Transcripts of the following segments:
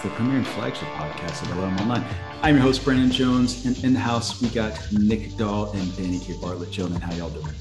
the premier and flagship podcast of LM Online. I'm your host, Brandon Jones, and in the house we got Nick Dahl and Danny K. Bartlett. Gentlemen, how y'all doing?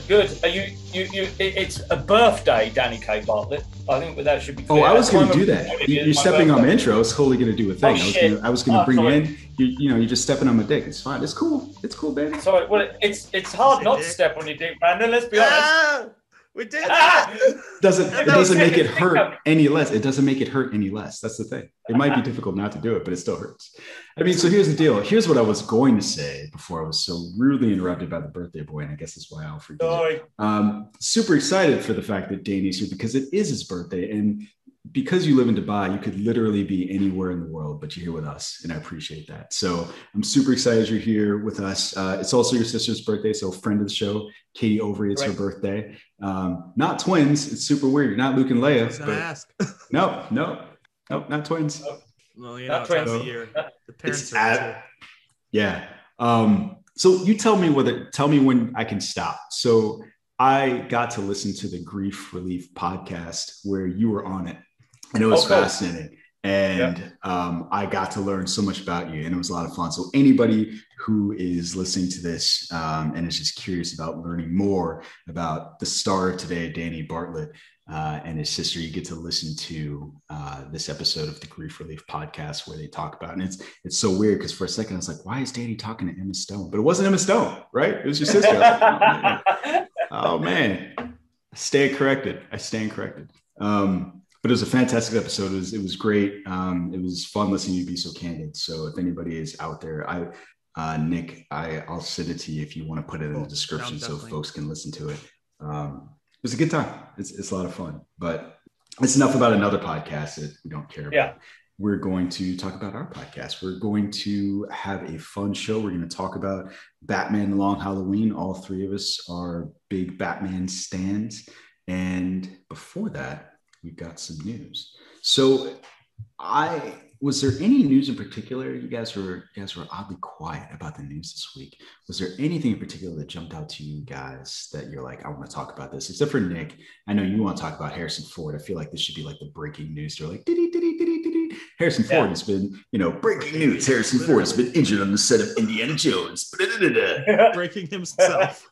Good. Are you? It's a birthday, Danny K. Bartlett. I think that should be clear. Oh, I was going to do that. You're stepping on my intro. I was totally going to do a thing. I was going to bring you in. You're just stepping on my dick. It's fine. It's cool. It's cool, baby. Sorry. Well, it's hard not to step on your dick, Brandon. Let's be honest. We did. It doesn't make it hurt any less. It doesn't make it hurt any less. That's the thing. It might be difficult not to do it, but it still hurts. I mean, so here's the deal. Here's what I was going to say before I was so rudely interrupted by the birthday boy, and I guess that's why I'll forget. Sorry. Super excited for the fact that Danny's here because it is his birthday, and because you live in Dubai, you could literally be anywhere in the world, but you're here with us, and I appreciate that. So I'm super excited you're here with us. It's also your sister's birthday, so friend of the show, Katie Overy, it's her birthday. Not twins. It's super weird. You're not Luke and Leia. I was gonna ask. No, not twins. Well, you know, time of year. The parents are yeah. So you tell me when I can stop. So I got to listen to the Grief Relief podcast where you were on it, and it was fascinating. And I got to learn so much about you, and it was a lot of fun. So anybody who is listening to this and is just curious about learning more about the star of today, Danny Bartlett, and his sister, you get to listen to this episode of the Grief Relief podcast where they talk about, and it's so weird because for a second I was like, why is Danny talking to Emma Stone? But it wasn't Emma Stone, right? It was your sister. I was like, oh man, I stand corrected. But it was a fantastic episode. It was great. It was fun listening to you be so candid. So if anybody is out there, Nick, I'll send it to you if you want to put it in the description so folks can listen to it. It was a good time. It's a lot of fun, but it's enough about another podcast that we don't care about. Yeah. We're going to talk about our podcast. We're going to have a fun show. We're going to talk about Batman Long Halloween. All three of us are big Batman stans. And before that, we've got some news. So was there any news in particular? You guys were oddly quiet about the news this week. Was there anything in particular that jumped out to you guys that you're like, I want to talk about this? Except for Nick. I know you want to talk about Harrison Ford. I feel like this should be like the breaking news. They're like, Harrison Ford has been, breaking news. Harrison Ford has been injured on the set of Indiana Jones. Breaking himself.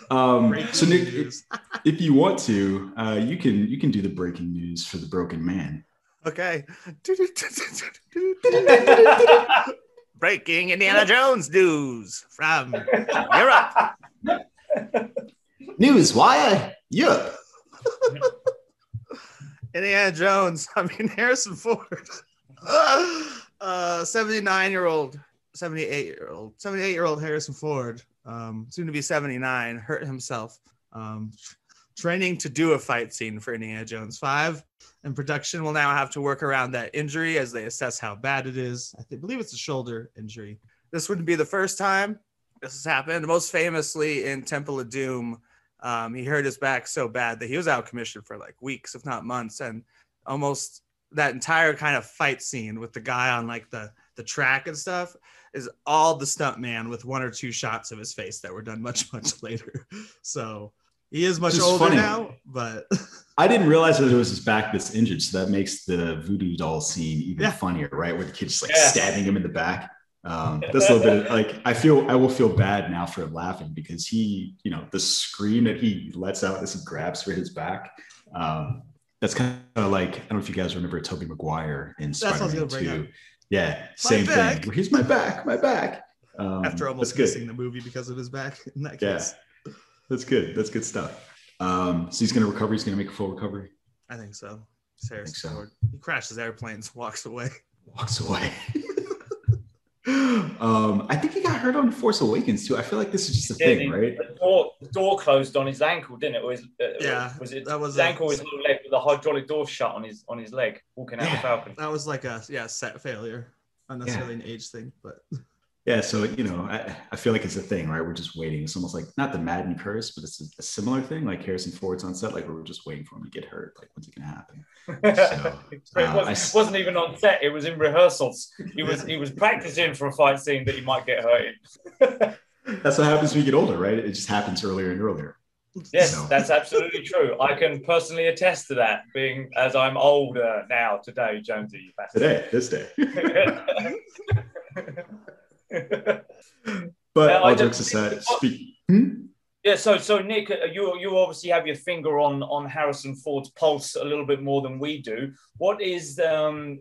So Nick, if you want to, you can do the breaking news for the broken man. Okay. Breaking Indiana Jones news from Europe. News wire Europe. Indiana Jones. Harrison Ford. 78-year-old Harrison Ford, soon to be 79, hurt himself training to do a fight scene for Indiana Jones 5, and production will now have to work around that injury as they assess how bad it is. I believe it's a shoulder injury. This wouldn't be the first time this has happened. Most famously in Temple of Doom, he hurt his back so bad that he was out of commission for like weeks, if not months, and almost that entire kind of fight scene with the guy on like the track and stuff is all the stunt man with one or two shots of his face that were done much, much later. So he is much older now, but I didn't realize that it was his back that's injured. So that makes the voodoo doll scene even funnier, right? Where the kid's just like stabbing him in the back. That's a little bit like, I will feel bad now for him laughing because he, the scream that he lets out as he grabs for his back. That's kind of like, I don't know if you guys remember Tobey Maguire in Spider-Man 2. Yeah, same thing. Here's my back. After almost missing the movie because of his back in that case. Yeah, that's good. That's good stuff. So he's going to recover. He's going to make a full recovery. I think so. Harrison Ford. He crashes airplanes, walks away. I think he got hurt on Force Awakens too. I feel like this is just a thing, right? The door closed on his ankle, didn't it? His ankle, his little leg with the hydraulic door shut on his leg, walking out the Falcon. That was like a set failure, not necessarily an age thing, but yeah. So I feel like it's a thing, right? We're just waiting. It's almost like not the Madden curse, but it's a similar thing. Like Harrison Ford's on set, like we're just waiting for him to get hurt. Like when's it gonna happen? So, it wasn't even on set. It was in rehearsals. He was practicing for a fight scene that he might get hurt in. That's what happens when you get older, right? It just happens earlier and earlier. Yes, so. That's absolutely true. I can personally attest to that, being as I'm older now today, Jonesy. This day. But all jokes aside, Yeah, so Nick, you obviously have your finger on Harrison Ford's pulse a little bit more than we do. What is the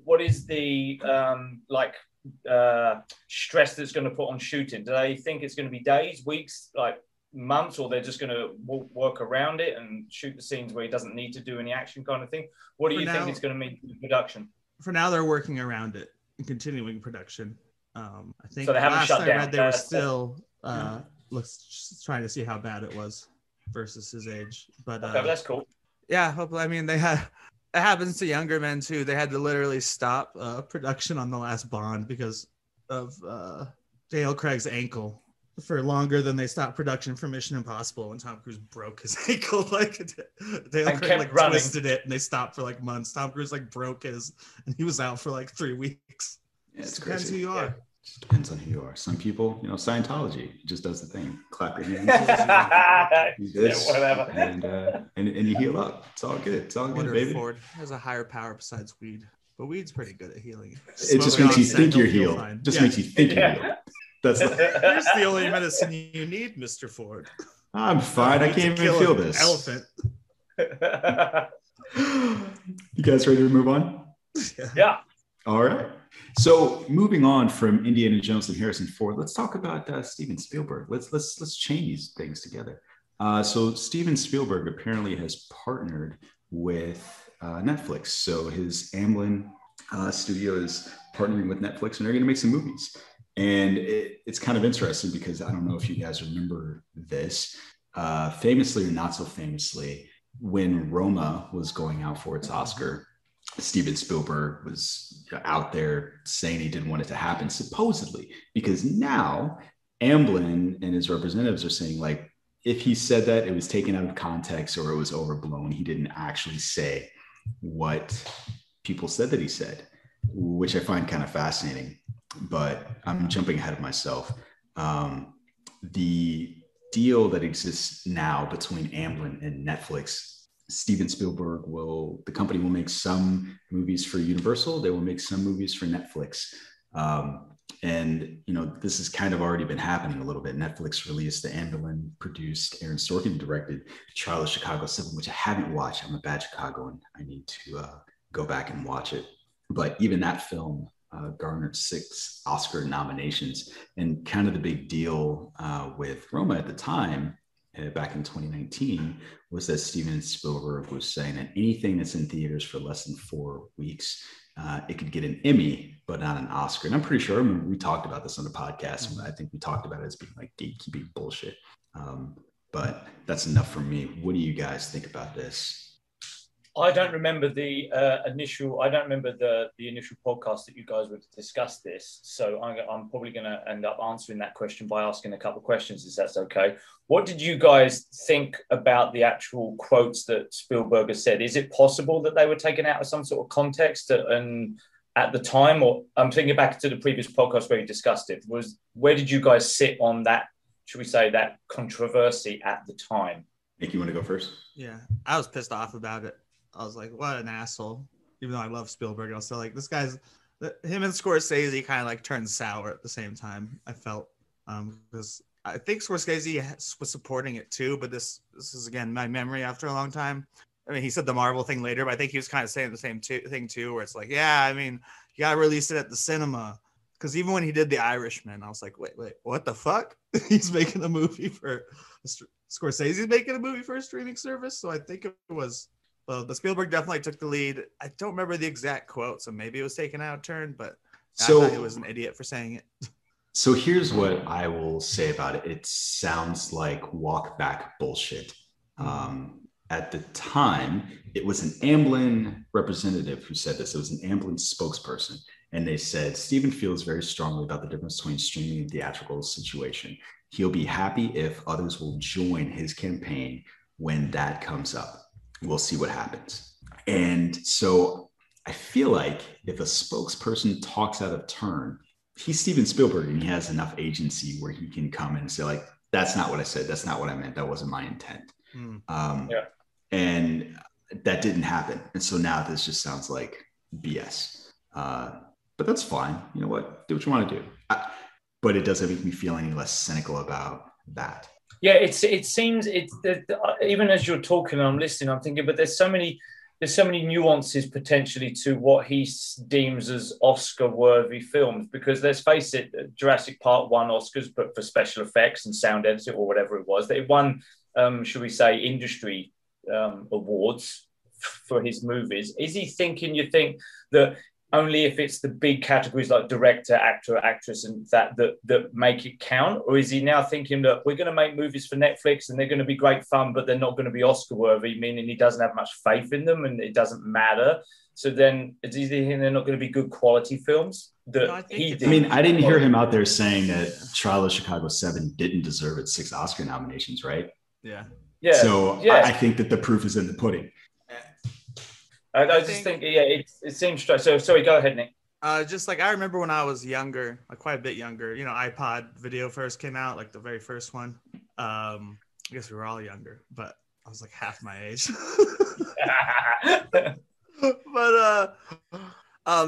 stress that's going to put on shooting? Do they think it's going to be days, weeks, like months, or they're just going to work around it and shoot the scenes where he doesn't need to do any action kind of thing? What do you think it's going to mean for production? For now, they're working around it and continuing production. I think so they haven't shut down. They were still trying to see how bad it was versus his age. But okay, that's cool. Yeah, hopefully. I mean, it happens to younger men too. They had to literally stop production on the last Bond because of Daniel Craig's ankle for longer than they stopped production for Mission Impossible when Tom Cruise broke his ankle. Daniel Craig twisted it and they stopped for months. Tom Cruise broke his and he was out for 3 weeks. Yeah, it's depends crazy. who you are. Yeah. Just depends on who you are. Some people, Scientology just does the thing. Clap your hands. Whatever. And you heal up. It's all good. It's all good, baby. Ford has a higher power besides weed, but weed's pretty good at healing. It just makes you think you're healed. Makes you think you're healed. That's here's the only medicine you need, Mr. Ford. I'm fine. I can't even feel this. Elephant. You guys ready to move on? Yeah. All right. So moving on from Indiana Jones and Harrison Ford, let's talk about Steven Spielberg. Let's chain these things together. So Steven Spielberg apparently has partnered with Netflix. So his Amblin studio is partnering with Netflix, and they're going to make some movies. And it's kind of interesting because I don't know if you guys remember this, famously or not so famously, when Roma was going out for its Oscar, Steven Spielberg was out there saying he didn't want it to happen, supposedly, because now Amblin and his representatives are saying, if he said that, it was taken out of context or it was overblown. He didn't actually say what people said that he said, which I find kind of fascinating. But I'm jumping ahead of myself. The deal that exists now between Amblin and Netflix, Steven Spielberg the company will make some movies for Universal. They will make some movies for Netflix. And this has kind of already been happening a little bit. Netflix released the Amblin produced, Aaron Sorkin directed Trial of Chicago 7, which I haven't watched. I'm a bad Chicagoan. I need to go back and watch it. But even that film garnered 6 Oscar nominations. And kind of the big deal with Roma at the time, back in 2019, was that Steven Spielberg was saying that anything that's in theaters for less than 4 weeks, it could get an Emmy, but not an Oscar. And I'm pretty sure, I remember we talked about this on the podcast. I think we talked about it as being gatekeeping bullshit. But that's enough for me. What do you guys think about this? I don't remember the initial podcast that you guys would discuss this. So I'm probably going to end up answering that question by asking a couple of questions, if that's okay. What did you guys think about the actual quotes that Spielberg has said? Is it possible that they were taken out of some sort of context and at the time? Or I'm thinking back to the previous podcast where you discussed it. Where did you guys sit on that, should we say, that controversy at the time? Nick, you want to go first? Yeah, I was pissed off about it. I was like, what an asshole. Even though I love Spielberg, I was still this guy's, him and Scorsese kind of turned sour at the same time, I felt. Because I think Scorsese was supporting it too, but this is, again, my memory after a long time. I mean, he said the Marvel thing later, but I think he was kind of saying the same thing too, where it's you got to release it at the cinema. Because even when he did The Irishman, I was like, wait, what the fuck? He's making a movie for, Scorsese's making a movie for a streaming service? So I think it was... Well, the Spielberg definitely took the lead. I don't remember the exact quote, so maybe it was taken out of turn, but I thought he was an idiot for saying it. So here's what I will say about it. It sounds like walk back bullshit. At the time, it was an Amblin representative who said this. It was an Amblin spokesperson. And they said, Steven feels very strongly about the difference between streaming and theatrical situation. He'll be happy if others will join his campaign when that comes up. We'll see what happens. And so I feel like if a spokesperson talks out of turn, he's Steven Spielberg and he has enough agency where he can come and say, that's not what I said. That's not what I meant. That wasn't my intent. And that didn't happen. And so now this just sounds like BS. But that's fine. You know what? Do what you want to do. But it doesn't make me feel any less cynical about that. Yeah, it seems even as you're talking and I'm listening, I'm thinking, but there's so many nuances potentially to what he deems as Oscar-worthy films. Because let's face it, Jurassic Park won Oscars, but for special effects and sound editing or whatever it was, they won, should we say, industry awards for his movies. Is he thinking? You think that only if it's the big categories like director, actor, actress, and that make it count? Or is he now thinking that we're going to make movies for Netflix and they're going to be great fun, but they're not going to be Oscar worthy, meaning he doesn't have much faith in them and it doesn't matter? So then is he thinking they're not going to be good quality films? I didn't hear him out there saying that Trial of Chicago 7 didn't deserve its 6 Oscar nominations, right? Yeah. So I think that the proof is in the pudding. I just think it seems strange. So sorry, go ahead, Nick. Just like I remember when I was younger, like quite a bit younger, iPod video first came out, like the very first one. I guess we were all younger, but I was like half my age. But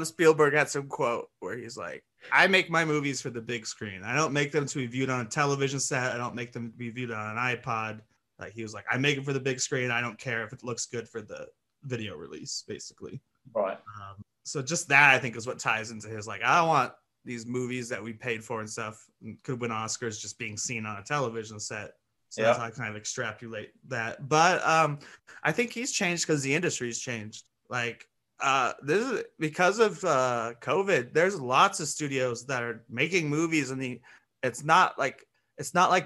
Spielberg had some quote where he's like, I make my movies for the big screen. I don't make them to be viewed on a television set. I don't make them to be viewed on an iPod. Like he was like, I make it for the big screen. I don't care if it looks good for the video release, basically. Right. So just that, I think, is what ties into his like, I don't want these movies that we paid for and stuff and could win Oscars just being seen on a television set. So that's how I kind of extrapolate that. But I think he's changed because the industry's changed. Like this is because of COVID. There's lots of studios that are making movies, and it's not like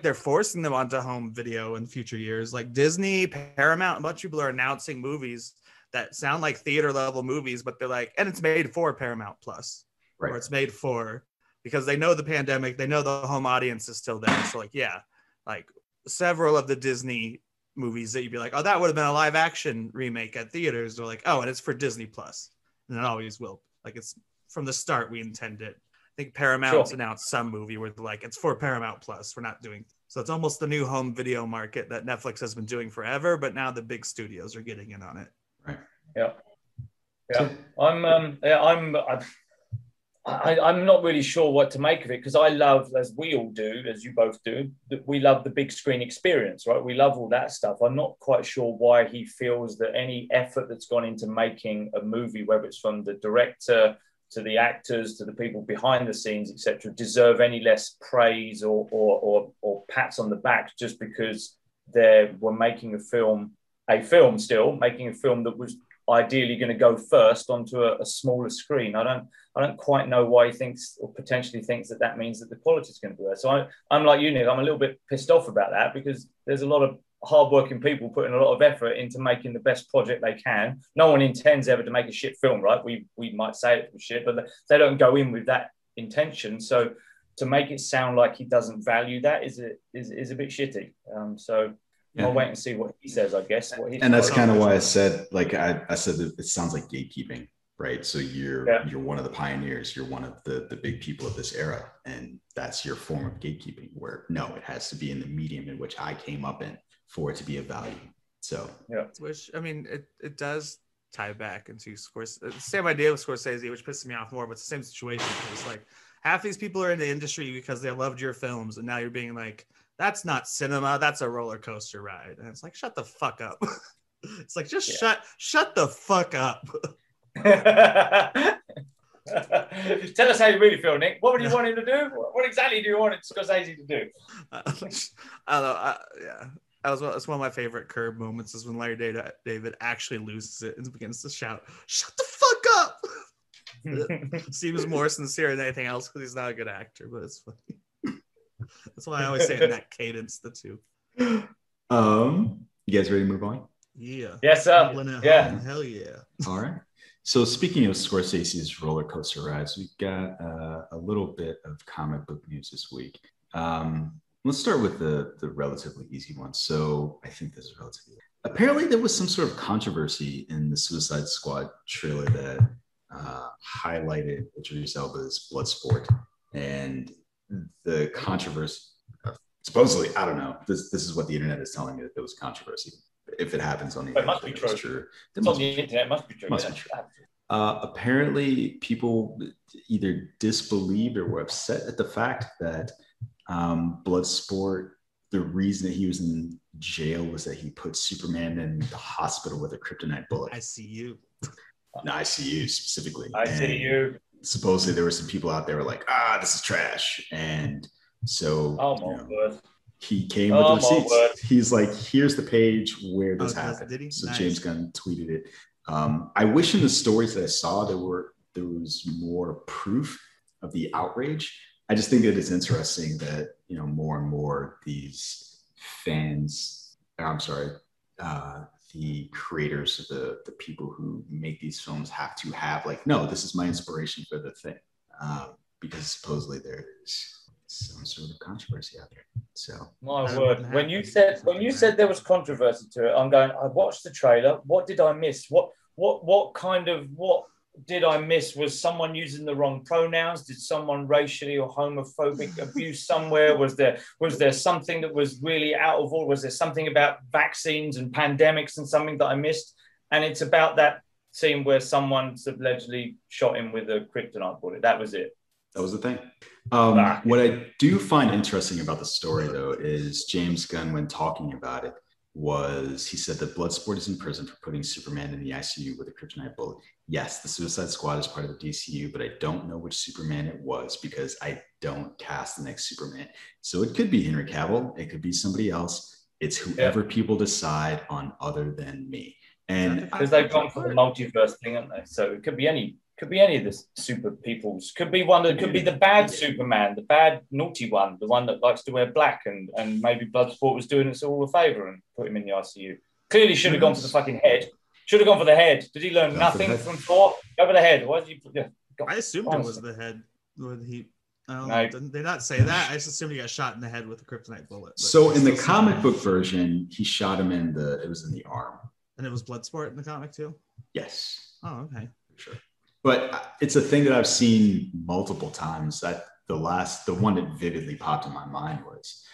they're forcing them onto home video in future years. Like Disney, Paramount, a bunch of people are announcing movies that sound like theater level movies, but they're like, and it's made for Paramount Plus, right? Or it's made for, because they know the pandemic, they know the home audience is still there. So like, yeah, like several of the Disney movies that you'd be like, oh, that would have been a live action remake at theaters. They're like, oh, and it's for Disney Plus, and it always will. Like it's from the start, we intend it. I think Paramount's announced some movie where they're like, it's for Paramount Plus. We're not doing. So it's almost the new home video market that Netflix has been doing forever, but now the big studios are getting in on it. Right. Yeah. I'm not really sure what to make of it, because I love, as we all do, as you both do, that we love the big screen experience, right? We love all that stuff. I'm not quite sure why he feels that any effort that's gone into making a movie, whether it's from the director to the actors to the people behind the scenes, etc., deserve any less praise or pats on the back just because they were making a film that was ideally going to go first onto a smaller screen. I don't quite know why he thinks or potentially thinks that means that the quality is going to be there. So I'm like you, Nick. I'm a little bit pissed off about that, because there's a lot of hardworking people putting a lot of effort into making the best project they can. No one intends ever to make a shit film, right? We might say it was shit, but they don't go in with that intention. So to make it sound like he doesn't value that is a bit shitty. I'll wait and see what he says, I guess. And that's kind of why I said, like I said, that it sounds like gatekeeping, right? So you're one of the pioneers, you're one of the big people of this era, and that's your form of gatekeeping. Where no, it has to be in the medium in which I came up in for it to be of value. So which I mean, it does tie back into Scorsese. The same idea with Scorsese, which pisses me off more, but it's the same situation. It's like half these people are in the industry because they loved your films, and now you're being like, that's not cinema, that's a roller coaster ride. And it's like, shut the fuck up. It's like, just shut the fuck up. Tell us how you really feel, Nick. What would you want him to do? What exactly do you want Scorsese to do? I don't know. That's one of my favorite Curb moments, is when Larry David actually loses it and begins to shout, shut the fuck up. It seems more sincere than anything else, because he's not a good actor, but it's funny. That's why I always say in that cadence, the two. You guys ready to move on? Yeah. Yes, sir. Yeah. Hell yeah. All right. So speaking of Scorsese's roller coaster rides, we've got a little bit of comic book news this week. Let's start with the relatively easy one. So I think this is relatively. Apparently, there was some sort of controversy in the Suicide Squad trailer that highlighted Idris Elba's Bloodsport, and the controversy. supposedly, I don't know. This is what the internet is telling me, that there was controversy. If it happens on the It internet, must be true. It's on the internet. It must be true. Must be true. Apparently, people either disbelieved or were upset at the fact that Bloodsport, the reason that he was in jail was that he put Superman in the hospital with a kryptonite bullet. ICU. No, ICU specifically. ICU. And supposedly there were some people out there who were like, this is trash. And so he came with the receipts. He's like, here's the page where this happened. Did he? So nice. James Gunn tweeted it. I wish in the stories that I saw there was more proof of the outrage. I just think that it's interesting that, more and more these fans, the creators of the people who make these films have to have like, no, this is my inspiration for the thing. Because supposedly there's some sort of controversy out there. So my word, when you said there was controversy to it, I'm going, I watched the trailer. What did I miss? What did I miss? Was someone using the wrong pronouns? Did someone racially or homophobic abuse somewhere? Was there something that was really out of order? Was there something about vaccines and pandemics and something that I missed? And it's about that scene where someone allegedly shot him with a kryptonite bullet. That was it. That was the thing. What I do find interesting about the story, though, is James Gunn, when talking about it, he said that Bloodsport is in prison for putting Superman in the ICU with a kryptonite bullet. Yes, the Suicide Squad is part of the DCU, but I don't know which Superman it was because I don't cast the next Superman. So it could be Henry Cavill. It could be somebody else. It's whoever people decide on other than me. And because they've gone for the multiverse thing, haven't they? So it could be any of the super peoples. Could be one that could be the bad Superman, the bad naughty one, the one that likes to wear black, and maybe Bloodsport was doing us all a favor and put him in the ICU. Clearly should have gone for the fucking head. Should have gone for the head. Did he learn nothing from Thor? Go for the head. Why did you? I assumed it was the head. Did they not say that? I just assumed he got shot in the head with a kryptonite bullet. So in the comic book version, he shot him it was in the arm. And it was Bloodsport in the comic too? Yes. Oh, okay. Sure. But it's a thing that I've seen multiple times. That the one that vividly popped in my mind was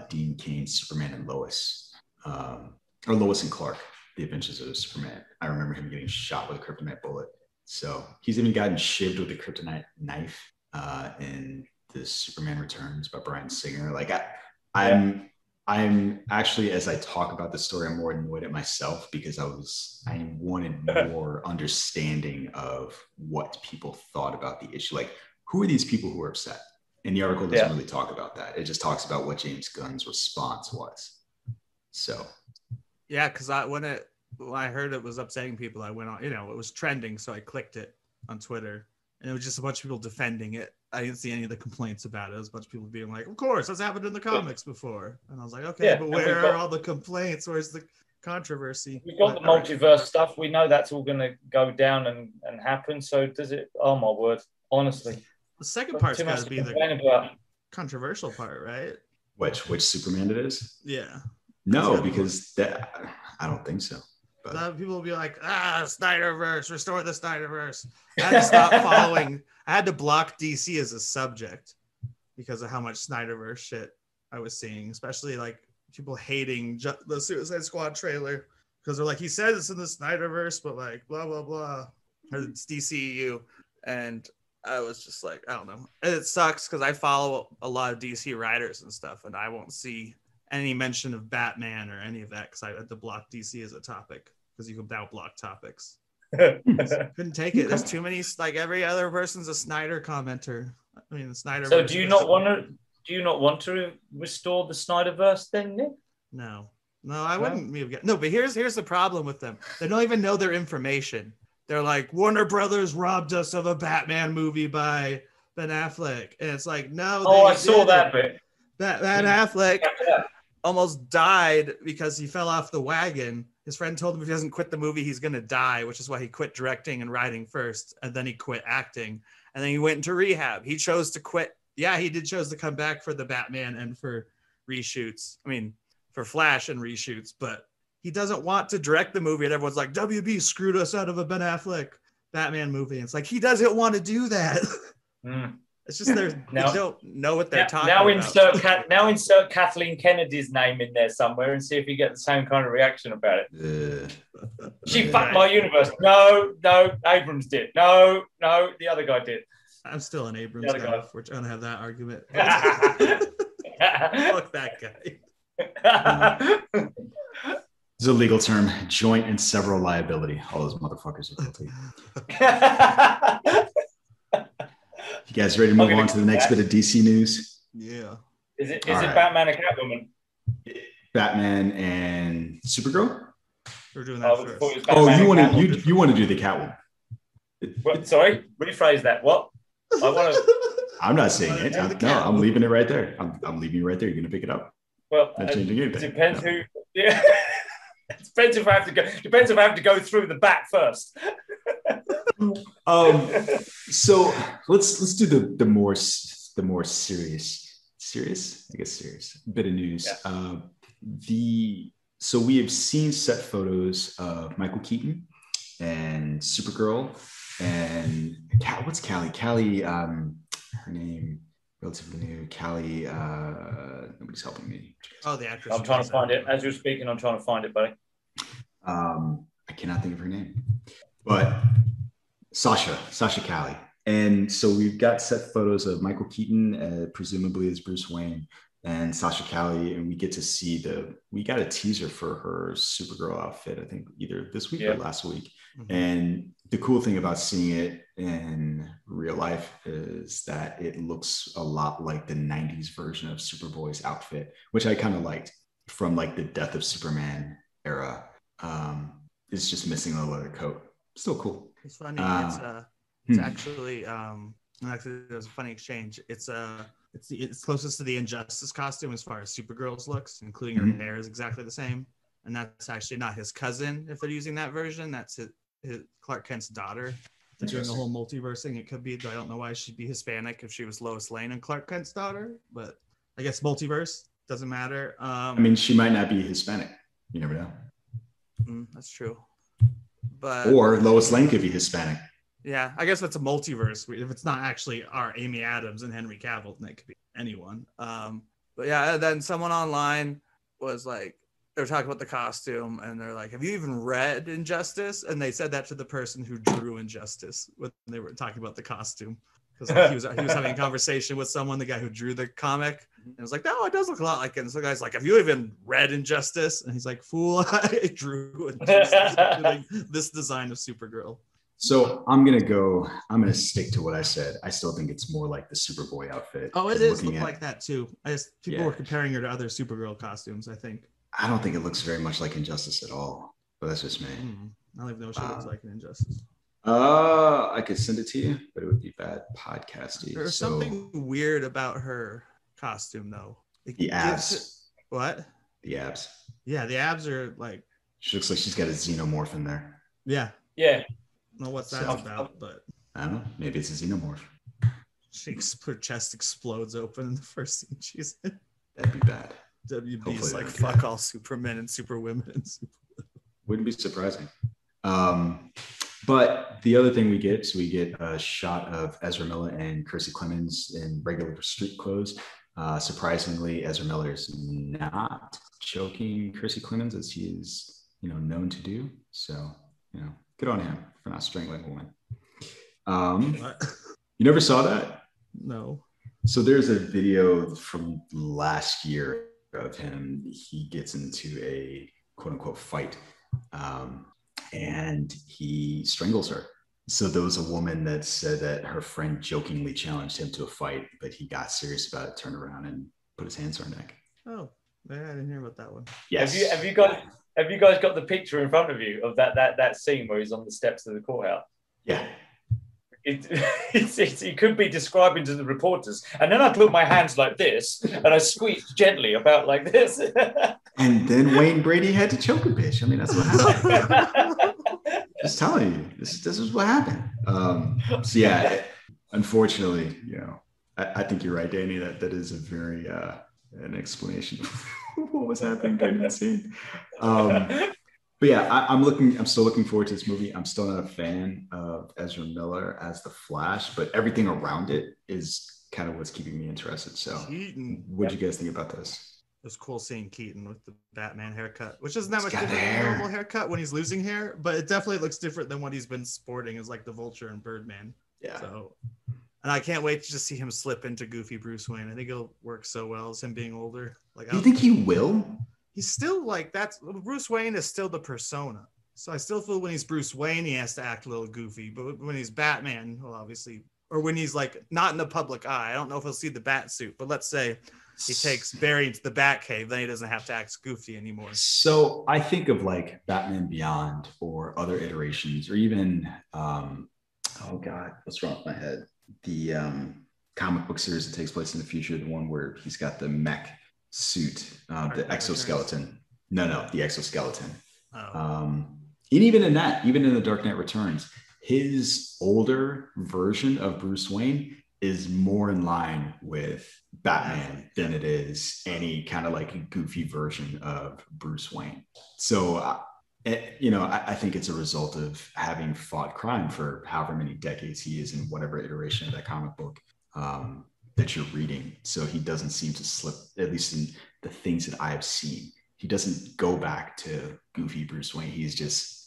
Dean Cain's Superman and Lois, or Lois and Clark, The Adventures of Superman. I remember him getting shot with a kryptonite bullet. So he's even gotten shivved with a kryptonite knife in the Superman Returns by Bryan Singer. Like I'm actually, as I talk about the story, I'm more annoyed at myself because I wanted more understanding of what people thought about the issue. Like, who are these people who are upset? And the article doesn't really talk about that. It just talks about what James Gunn's response was. So, yeah, because when I heard it was upsetting people, I went on. It was trending, so I clicked it on Twitter, and it was just a bunch of people defending it. I didn't see any of the complaints about it. It was a bunch of people being like, of course, that's happened in the comics before. And I was like, okay, but where are all the complaints? Where's the controversy? We've got the multiverse stuff. We know that's all going to go down and happen. So does it? Oh, my word. Honestly. The second part's got to be the controversial part, right? Which Superman it is? Yeah. No, because I don't think so. But people will be like, Snyderverse, restore the Snyderverse. I had to stop following. I had to block DC as a subject because of how much Snyderverse shit I was seeing, especially like people hating the Suicide Squad trailer because they're like, he says it's in the Snyderverse, but like blah, blah, blah. It's DCEU. And I was just like, I don't know. And it sucks because I follow a lot of DC writers and stuff, and I won't see any mention of Batman or any of that because I had to block DC as a topic because you can now block topics. Couldn't take it. There's too many. Like every other person's a Snyder commenter. I mean, the Snyder. So do you not want to restore the Snyderverse then, Nick? No, I wouldn't. No, but here's the problem with them. They don't even know their information. They're like, Warner Brothers robbed us of a Batman movie by Ben Affleck, and it's like, no. I saw that bit. Ben Affleck almost died because he fell off the wagon. His friend told him if he doesn't quit the movie, he's going to die, which is why he quit directing and writing first. And then he quit acting. And then he went into rehab. He chose to quit. Yeah, he did chose to come back for the Batman and for reshoots. I mean, for Flash and reshoots. But he doesn't want to direct the movie. And everyone's like, WB screwed us out of a Ben Affleck Batman movie. And it's like, he doesn't want to do that. It's just they don't know what they're talking about. Now insert Kathleen Kennedy's name in there somewhere and see if you get the same kind of reaction about it. She fucked my universe. No, Abrams did. No, the other guy did. I'm still an Abrams guy if we're trying to have that argument. Fuck that guy. It's a legal term, joint and several liability. All those motherfuckers are guilty. You guys ready to move on to the next bit of DC news? Yeah. Is it Batman and Catwoman? Batman and Supergirl? We're doing that first. You want to do the Catwoman? What, sorry, rephrase that. What? I'm not saying it. I'm leaving it right there. I'm leaving it right there. You're gonna pick it up. Well, it depends who. Yeah. Depends if I have to go through the back first. So let's do the more serious bit of news. Yeah. So we have seen set photos of Michael Keaton and Supergirl and what's Callie? Callie, her name relatively new. Callie, nobody's helping me. Oh, the actress. I'm trying to find it as you're speaking. I'm trying to find it, buddy. I cannot think of her name, but Sasha Callie. And so we've got set photos of Michael Keaton, presumably as Bruce Wayne, and Sasha Callie, and we get to see we got a teaser for her Supergirl outfit, I think either this week or last week. Mm-hmm. And the cool thing about seeing it in real life is that it looks a lot like the 90s version of Superboy's outfit, which I kind of liked from like the Death of Superman era. It's just missing the leather coat. Still cool. It's funny. It's actually there's a funny exchange. It's closest to the Injustice costume as far as Supergirl's looks, including her hair is exactly the same. And that's actually not his cousin if they're using that version. That's his Clark Kent's daughter. They're doing the whole multiverse thing. It could be. I don't know why she'd be Hispanic if she was Lois Lane and Clark Kent's daughter, but I guess multiverse doesn't matter. I mean, she might not be Hispanic. You never know. That's true. Or Lois Lane could be Hispanic. Yeah, I guess that's a multiverse. If it's not actually our Amy Adams and Henry Cavill, then it could be anyone. But yeah, then someone online was like, they were talking about the costume, and they're like, "Have you even read Injustice?" And they said that to the person who drew Injustice when they were talking about the costume, because he was having a conversation with someone, the guy who drew the comic, and it was like, "No, it does look a lot like it." And so the guy's like, "Have you even read Injustice?" And he's like, "Fool, I drew Injustice, this design of Supergirl." So I'm gonna stick to what I said. I still think it's more like the Superboy outfit. Oh, it is look like that too. People were comparing her to other Supergirl costumes, I think. I don't think it looks very much like Injustice at all, but that's just me. I don't even know what she looks like in Injustice. I could send it to you, but it would be bad podcasting. There's something weird about her costume, though. The abs. What? The abs. Yeah, the abs are like. She looks like she's got a xenomorph in there. Yeah. Yeah. I don't know what that's about, but I don't know. Maybe it's a xenomorph. Her chest explodes open in the first scene she's in. That'd be bad. WB's like, fuck all Supermen and Superwomen and Wouldn't be surprising. But the other thing we get a shot of Ezra Miller and Kiersey Clemons in regular street clothes. Surprisingly, Ezra Miller is not choking Kiersey Clemons as he is, known to do. So, good on him for not strangling a woman. You never saw that? No. So there's a video from last year of him. He gets into a quote unquote fight and he strangles her. So there was a woman that said that her friend jokingly challenged him to a fight, but he got serious about it, turned around and put his hands on her neck. Oh, yeah, I didn't hear about that one. Yes. Have you guys got the picture in front of you of that scene where he's on the steps of the courthouse? Yeah. It could be describing to the reporters, and then I put my hands like this and I squeezed gently about like this. And then Wayne Brady had to choke a bitch. I mean, that's what happened. Just telling you, this is what happened. So yeah, unfortunately, I think you're right, Danny. That is a very an explanation of what was happening during that scene. But yeah, I'm still looking forward to this movie. I'm still not a fan of Ezra Miller as the Flash, but everything around it is kind of what's keeping me interested. So Keaton. What do you guys think about this? It was cool seeing Keaton with the Batman haircut, which isn't that much got different than hair. a normal haircut when he's losing hair, but it definitely looks different than what he's been sporting as like the Vulture and Birdman. Yeah. So, and I can't wait to just see him slip into goofy Bruce Wayne. I think it'll work so well as him being older. Like, Do you think he will? He's still like Bruce Wayne is still the persona. So I still feel when he's Bruce Wayne, he has to act a little goofy, but when he's Batman, well, obviously, or when he's like not in the public eye, I don't know if he'll see the bat suit, but let's say he takes Barry into the Batcave, then he doesn't have to act goofy anymore. So I think of like Batman Beyond or other iterations, or even oh God, what's wrong with my head? The comic book series that takes place in the future, the one where he's got the mech suit, the exoskeleton. No, the exoskeleton. Oh. And even in that, even in the Dark Knight Returns, his older version of Bruce Wayne is more in line with Batman than it is any kind of like a goofy version of Bruce Wayne. So, I think it's a result of having fought crime for however many decades he is in whatever iteration of that comic book that you're reading. So he doesn't seem to slip, at least in the things that I have seen. He doesn't go back to goofy Bruce Wayne. He just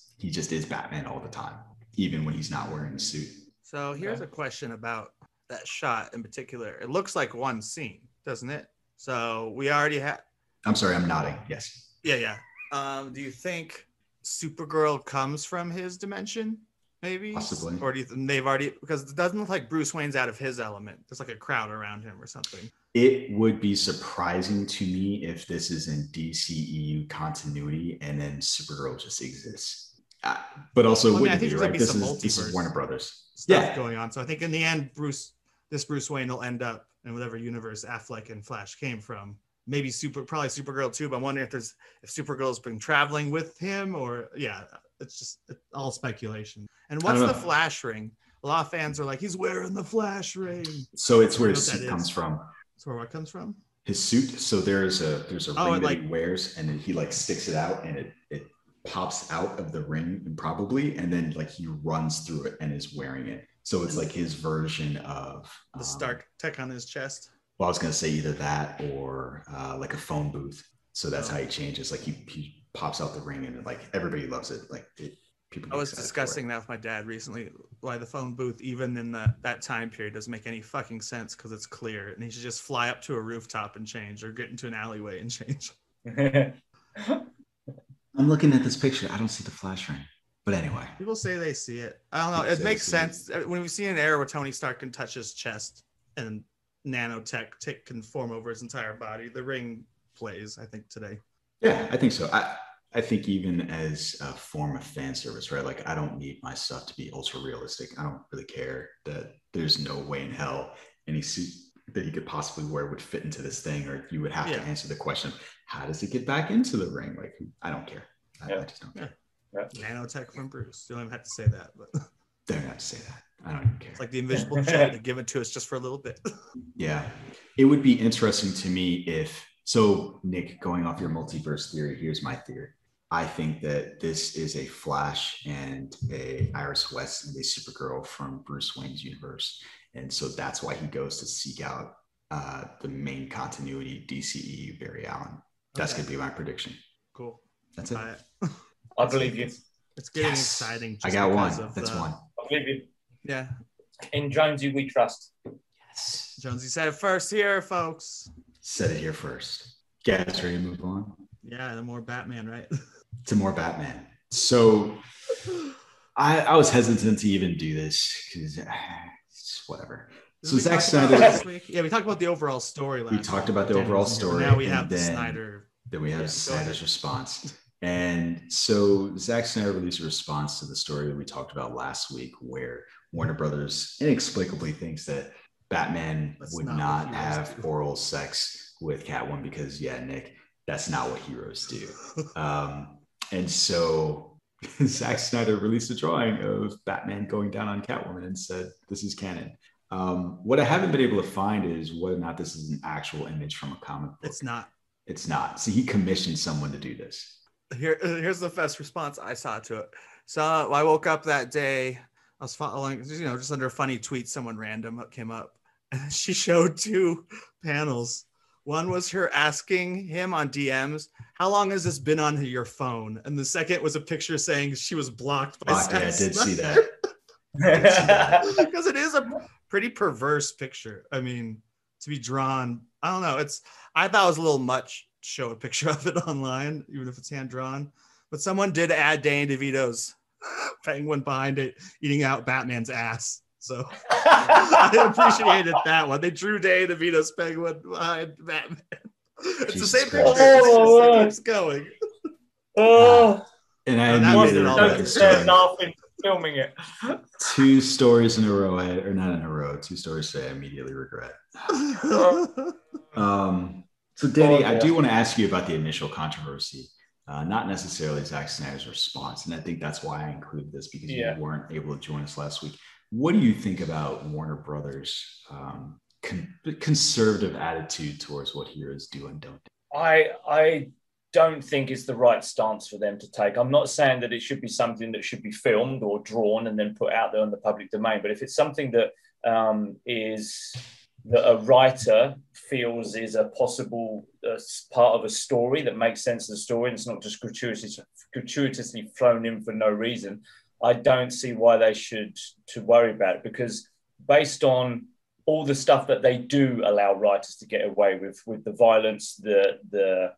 is Batman all the time, even when he's not wearing a suit. So here's a question about that shot in particular. It looks like one scene, doesn't it? So we already have. I'm sorry, I'm nodding. Yes. Yeah. Do you think Supergirl comes from his dimension? Maybe. Possibly. Or do you think they've already? Because it doesn't look like Bruce Wayne's out of his element. There's like a crowd around him or something. It would be surprising to me if this is in DCEU continuity and then Supergirl just exists. But also, I think right? This is Warner Brothers stuff going on. So I think in the end, Bruce Wayne will end up in whatever universe Affleck and Flash came from. Maybe probably Supergirl too. But I'm wondering if Supergirl's been traveling with him, or it's all speculation. And what's the Flash ring? A lot of fans are like, he's wearing the Flash ring. So it's where his suit comes from. That's where what comes from? His suit. So there's a ring that he wears, and then he like sticks it out, and it pops out of the ring probably, and then like he runs through it and is wearing it. So it's like his version of the Stark tech on his chest. Well, I was gonna say either that or like a phone booth. So that's how he changes. Like he pops out the ring, and like everybody loves it. Like people. I was discussing that with my dad recently. Why the phone booth, even in that time period, doesn't make any fucking sense because it's clear, and he should just fly up to a rooftop and change, or get into an alleyway and change. I'm looking at this picture. I don't see the Flash ring. But anyway. People say they see it. I don't know. It makes sense. When we see an era where Tony Stark can touch his chest and nanotech can form over his entire body, the ring plays, I think, today. Yeah, I think so. I think even as a form of fan service, right? Like, I don't need my stuff to be ultra realistic. I don't really care that there's no way in hell any suit that he could possibly wear would fit into this thing, or you would have to answer the question, how does it get back into the ring? Like, I don't care. I just don't care. Nanotech from Bruce. You don't even have to say that, but they don't have to say that. I don't even care. It's like the invisible jet to give it to us just for a little bit. Yeah. It would be interesting to me so Nick, going off your multiverse theory, here's my theory. I think that this is a Flash and a Iris West and a Supergirl from Bruce Wayne's universe. And so that's why he goes to seek out the main continuity DCEU Barry Allen. That's going to be my prediction. Cool. That's it. I believe you. It's getting exciting. I got one. That's one. I believe you. Yeah. In Jonesy, we trust. Yes. Jonesy said it first here, folks. Said it here first. Guys, ready to move on? Yeah, the more Batman, right? To more Batman. So I was hesitant to even do this because it's whatever. So Zack Snyder last week? Yeah, we talked about the overall story last week. We talked about the overall story. Now we have the Snyder. Then we have Snyder's response. And so Zack Snyder released a response to the story that we talked about last week, where Warner Brothers inexplicably thinks that Batman would not have oral sex with Catwoman because, Nick, that's not what heroes do. And so Zack Snyder released a drawing of Batman going down on Catwoman and said, this is canon. What I haven't been able to find is whether or not this is an actual image from a comic book. It's not. So he commissioned someone to do this. Here's the best response I saw to it. So I woke up that day. I was following, just under a funny tweet, someone random came up, And she showed 2 panels. One was her asking him on DMs, how long has this been on your phone? And the second was a picture saying she was blocked by yeah, I did see that. Because it is a pretty perverse picture. I mean, to be drawn, I don't know. I thought it was a little much to show a picture of it online, even if it's hand drawn. But someone did add Danny DeVito's penguin behind it, eating out Batman's ass. So I appreciated that one. They drew Danny DeVito's penguin behind Batman. It's the same picture. It keeps going. Oh, and I immediately regret this story. Laughing, filming it. 2 stories in a row, or not in a row. 2 stories say I immediately regret. So Danny, I do want to ask you about the initial controversy, not necessarily Zack Snyder's response, and I think that's why I included this because you weren't able to join us last week. What do you think about Warner Brothers' conservative attitude towards what heroes do and don't do? I don't think it's the right stance for them to take. I'm not saying that it should be something that should be filmed or drawn and then put out there in the public domain, but if it's something that is that a writer feels is a possible part of a story that makes sense of the story, and it's not just gratuitously thrown in for no reason, I don't see why they should to worry about it, because based on all the stuff that they do allow writers to get away with the violence, the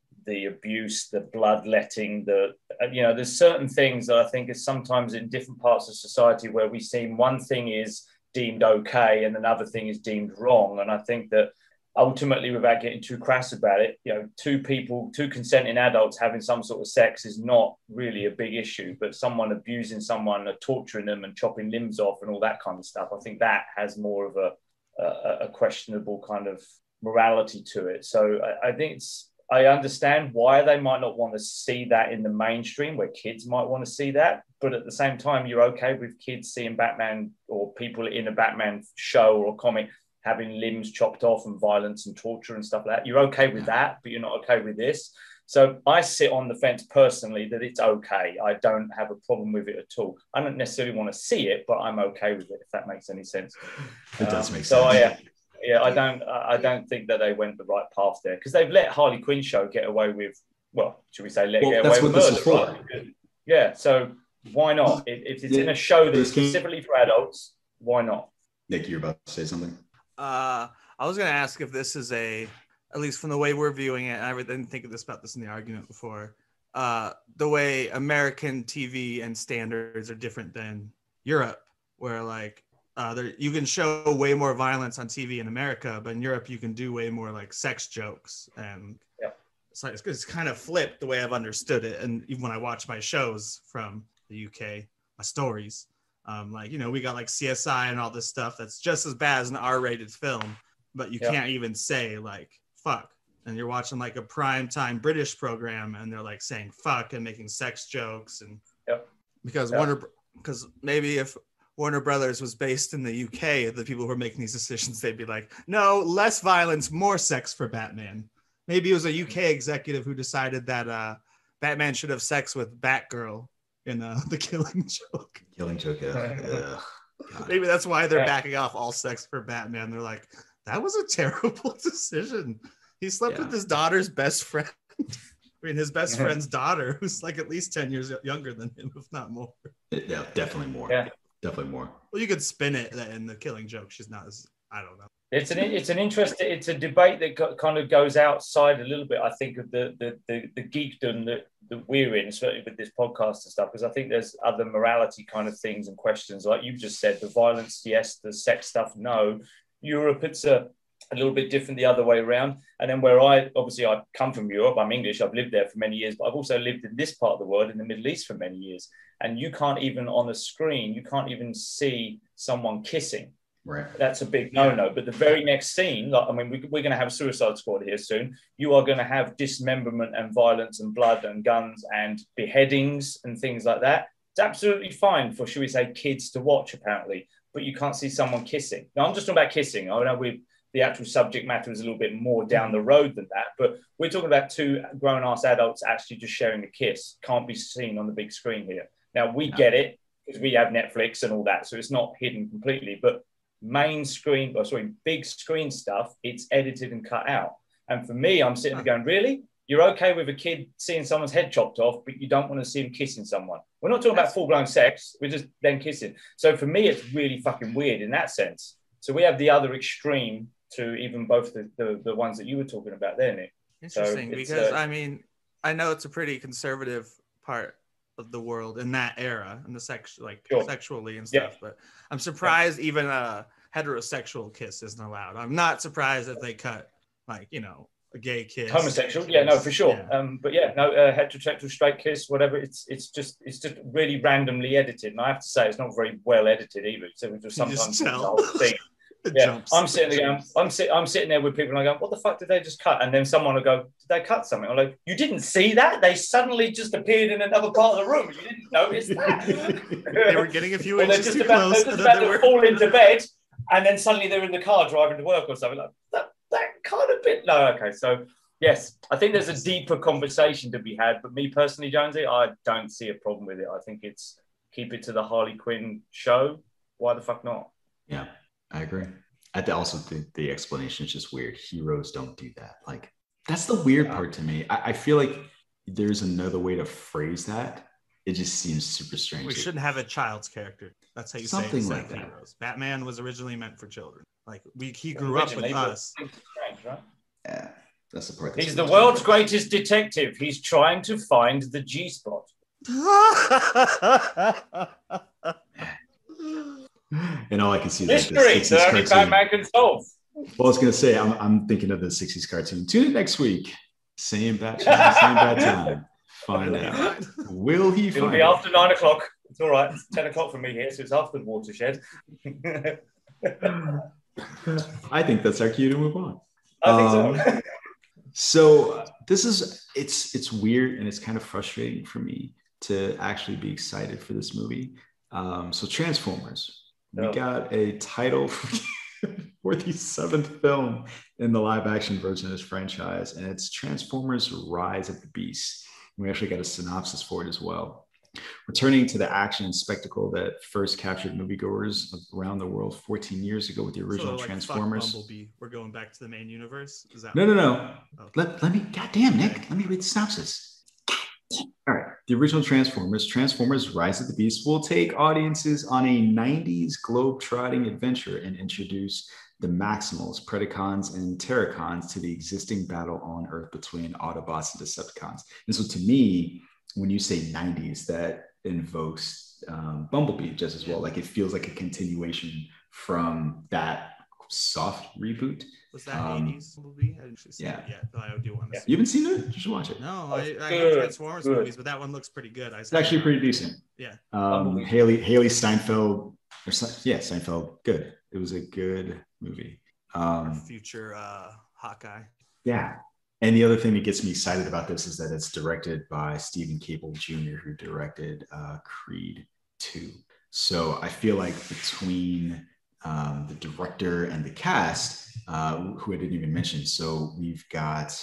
abuse, the bloodletting, there's certain things that I think is sometimes in different parts of society where we see one thing is deemed okay and another thing is deemed wrong. And I think that ultimately, without getting too crass about it, 2 consenting adults having some sort of sex is not really a big issue, but someone abusing someone, torturing them and chopping limbs off and all that kind of stuff, I think that has more of a questionable kind of morality to it. So I think I understand why they might not want to see that in the mainstream, where kids might want to see that. But at the same time, you're okay with kids seeing Batman or people in a Batman show or comic having limbs chopped off and violence and torture and stuff like that. You're okay with that, but you're not okay with this. So I sit on the fence personally that it's okay. I don't have a problem with it at all. I don't necessarily want to see it, but I'm okay with it, if that makes any sense. It does make sense. So I don't think that they went the right path there, because they've let Harley Quinn show get away with, should we say, get away with murder, right? Yeah, so why not? If it's in a show that's specifically for adults, why not? Nick, you're about to say something? I was going to ask if this is at least from the way we're viewing it, and I didn't think about this in the argument before, the way American TV and standards are different than Europe, where you can show way more violence on TV in America, but in Europe you can do way more like sex jokes, and it's kind of flipped the way I've understood it. And even when I watch my shows from the UK, my stories, we got like CSI and all this stuff that's just as bad as an R-rated film, but you can't even say like fuck. And you're watching like a primetime British program and they're like saying fuck and making sex jokes. And because maybe if Warner Brothers was based in the UK, the people who were making these decisions, they'd be like, no, less violence, more sex for Batman. Maybe it was a UK executive who decided that Batman should have sex with Batgirl in The Killing Joke. Killing Joke, yeah. Maybe that's why they're backing off all sex for Batman. They're like, that was a terrible decision. He slept with his daughter's best friend. His best friend's daughter, who's like at least 10 years younger than him, if not more. Yeah, definitely more. Yeah. Definitely more. Well, you could spin it in The Killing Joke. She's not as, I don't know. It's a debate that kind of goes outside a little bit, I think, of the geekdom that we're in, especially with this podcast and stuff, because I think there's other morality kind of things and questions, like you just said, the violence, yes, the sex stuff, no. Europe, it's a little bit different the other way around. And then where I come from Europe, I'm English, I've lived there for many years, but I've also lived in this part of the world, in the Middle East, for many years. And you can't even on a screen, you can't even see someone kissing. Right. That's a big no-no. But the very next scene, we're going to have Suicide Squad here soon. You are going to have dismemberment and violence and blood and guns and beheadings and things like that. It's absolutely fine for, should we say, kids to watch, apparently. But you can't see someone kissing. Now, I'm just talking about kissing. I know the actual subject matter is a little bit more down the road than that. But we're talking about 2 grown-ass adults actually just sharing a kiss. Can't be seen on the big screen here. Now, we get it because we have Netflix and all that. So it's not hidden completely. But big screen stuff, it's edited and cut out. And for me, I'm sitting there going, really? You're okay with a kid seeing someone's head chopped off, but you don't want to see him kissing someone? We're not talking about full-blown sex. We're just them kissing. So for me, it's really fucking weird in that sense. So we have the other extreme to even both the ones that you were talking about there, Nick. Interesting, so because I mean, I know it's a pretty conservative part of the world in that era, in the sexually and stuff, but I'm surprised even a heterosexual kiss isn't allowed. I'm not surprised if they cut, like, you know, a gay kiss. Homosexual, yeah, no, for sure. Yeah. But yeah, no, heterosexual, straight kiss, whatever. It's just really randomly edited, and I have to say, it's not very well edited either. So we just sometimes the whole thing. Yeah, I'm sitting there. I'm sitting there with people, and I go, "What the fuck did they just cut?" And then someone will go, "Did they cut something?" I'm like, "You didn't see that? They suddenly just appeared in another part of the room. You didn't notice that." They were getting a few inches too close. They're just about to fall into bed, and then suddenly they're in the car driving to work or something. Like that kind of bit. No, okay. So yes, I think there's a deeper conversation to be had. But me personally, Jonesy, I don't see a problem with it. I think it's keep it to the Harley Quinn show. Why the fuck not? Yeah. I agree. I also think the explanation is just weird. Heroes don't do that. Like, that's the weird part to me. I feel like there's another way to phrase that. It just seems super strange. We shouldn't have a child's character. That's how you something say like that. Heroes. Batman was originally meant for children. Like he grew up with us. Strange, right? Yeah, that's the part. He's the world's greatest detective. He's trying to find the G-spot. And all I can see is mystery that only Batman can solve. Well, I was going to say, I'm thinking of the 60s cartoon. Tune in next week. Same bad time. Find out. Will he find It'll be after 9 o'clock. It's all right. It's 10 o'clock for me here, so it's after the watershed. I think that's our cue to move on. I think so. So this is, it's weird and it's kind of frustrating for me to actually be excited for this movie. So Transformers. We got a title for the 7th film in the live action version of this franchise, and it's Transformers Rise of the Beast. We actually got a synopsis for it as well. Returning to the action and spectacle that first captured moviegoers around the world 14 years ago with the original Transformers. Bumblebee. We're going back to the main universe? Is that No. Oh. Let me, goddamn, Nick, let me read the synopsis. All right. The original Transformers Rise of the Beast, will take audiences on a 90s globe-trotting adventure and introduce the Maximals, Predacons, and Terracons to the existing battle on Earth between Autobots and Decepticons. And so to me, when you say 90s, that invokes Bumblebee just as well. Like, it feels like a continuation from that soft reboot. Was that 80s Bumblebee? I didn't see it yet, but I do want to see it. You haven't seen it? You should watch it. No, I hate Transformers movies, but that one looks pretty good. It's actually pretty decent. Yeah. Haley Steinfeld, Steinfeld, good. It was a good movie. Future Hawkeye. Yeah. And the other thing that gets me excited about this is that it's directed by Stephen Cable Jr., who directed Creed 2. So I feel like between the director and the cast, who I didn't even mention. So we've got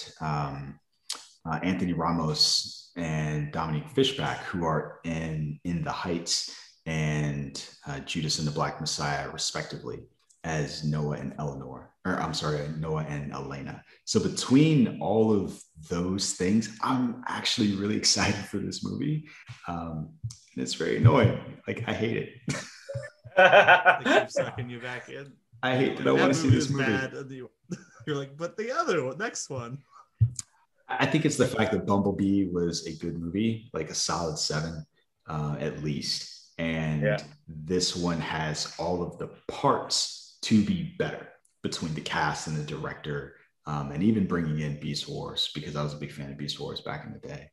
Anthony Ramos and Dominique Fishback, who are in The Heights and Judas and the Black Messiah, respectively, as Noah and Noah and Elena. So between all of those things, I'm actually really excited for this movie. And it's very annoying. Like, I hate it. They keep sucking you back in. I hate that I want to see this movie. Bad. You're like, but the other one, next one. I think it's the fact that Bumblebee was a good movie, like a solid 7 at least. And this one has all of the parts to be better between the cast and the director, and even bringing in Beast Wars, because I was a big fan of Beast Wars back in the day.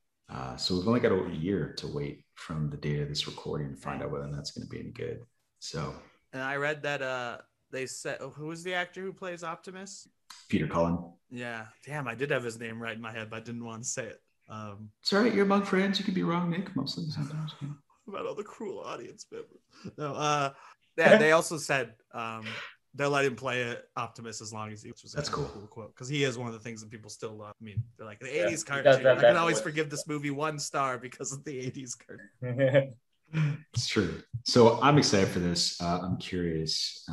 So we've only got over a year to wait from the date of this recording to find out whether that's going to be any good. So, and I read that they said, who was the actor who plays Optimus? Peter Cullen. Yeah, damn, I did have his name right in my head, but I didn't want to say it. It's all right, you're among friends. You can be wrong, Nick. Mostly sometimes. About all the cruel audience members. No, they also said they'll let him play Optimus as long as he. That's cool. Cool quote, because he is one of the things that people still love. I mean, they're like the '80s cartoon. I can always forgive this movie 1 star because of the '80s cartoon. It's true. So I'm excited for this. I'm curious,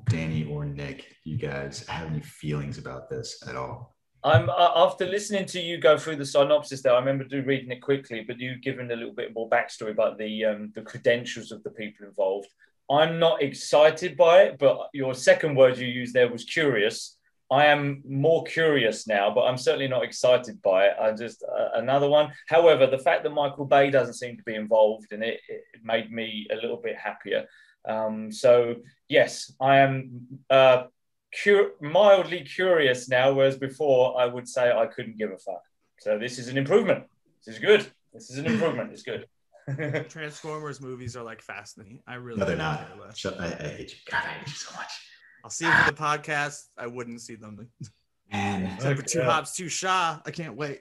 Danny or Nick, you guys have any feelings about this at all? I'm after listening to you go through the synopsis there. I remember reading it quickly, but you giving a little bit more backstory about the credentials of the people involved. I'm not excited by it, but your second word you used there was curious. I am more curious now, but I'm certainly not excited by it. I just another one. However, the fact that Michael Bay doesn't seem to be involved in it, it made me a little bit happier. So yes, I am mildly curious now, whereas before I would say I couldn't give a fuck. So this is an improvement. This is good. This is an improvement. It's good. Transformers movies are like fascinating. I really no, they're not. I hate you. God, I hate you so much. I'll see them for the podcast. I wouldn't see them. Man, for Two Hops, Two Shaw. I can't wait.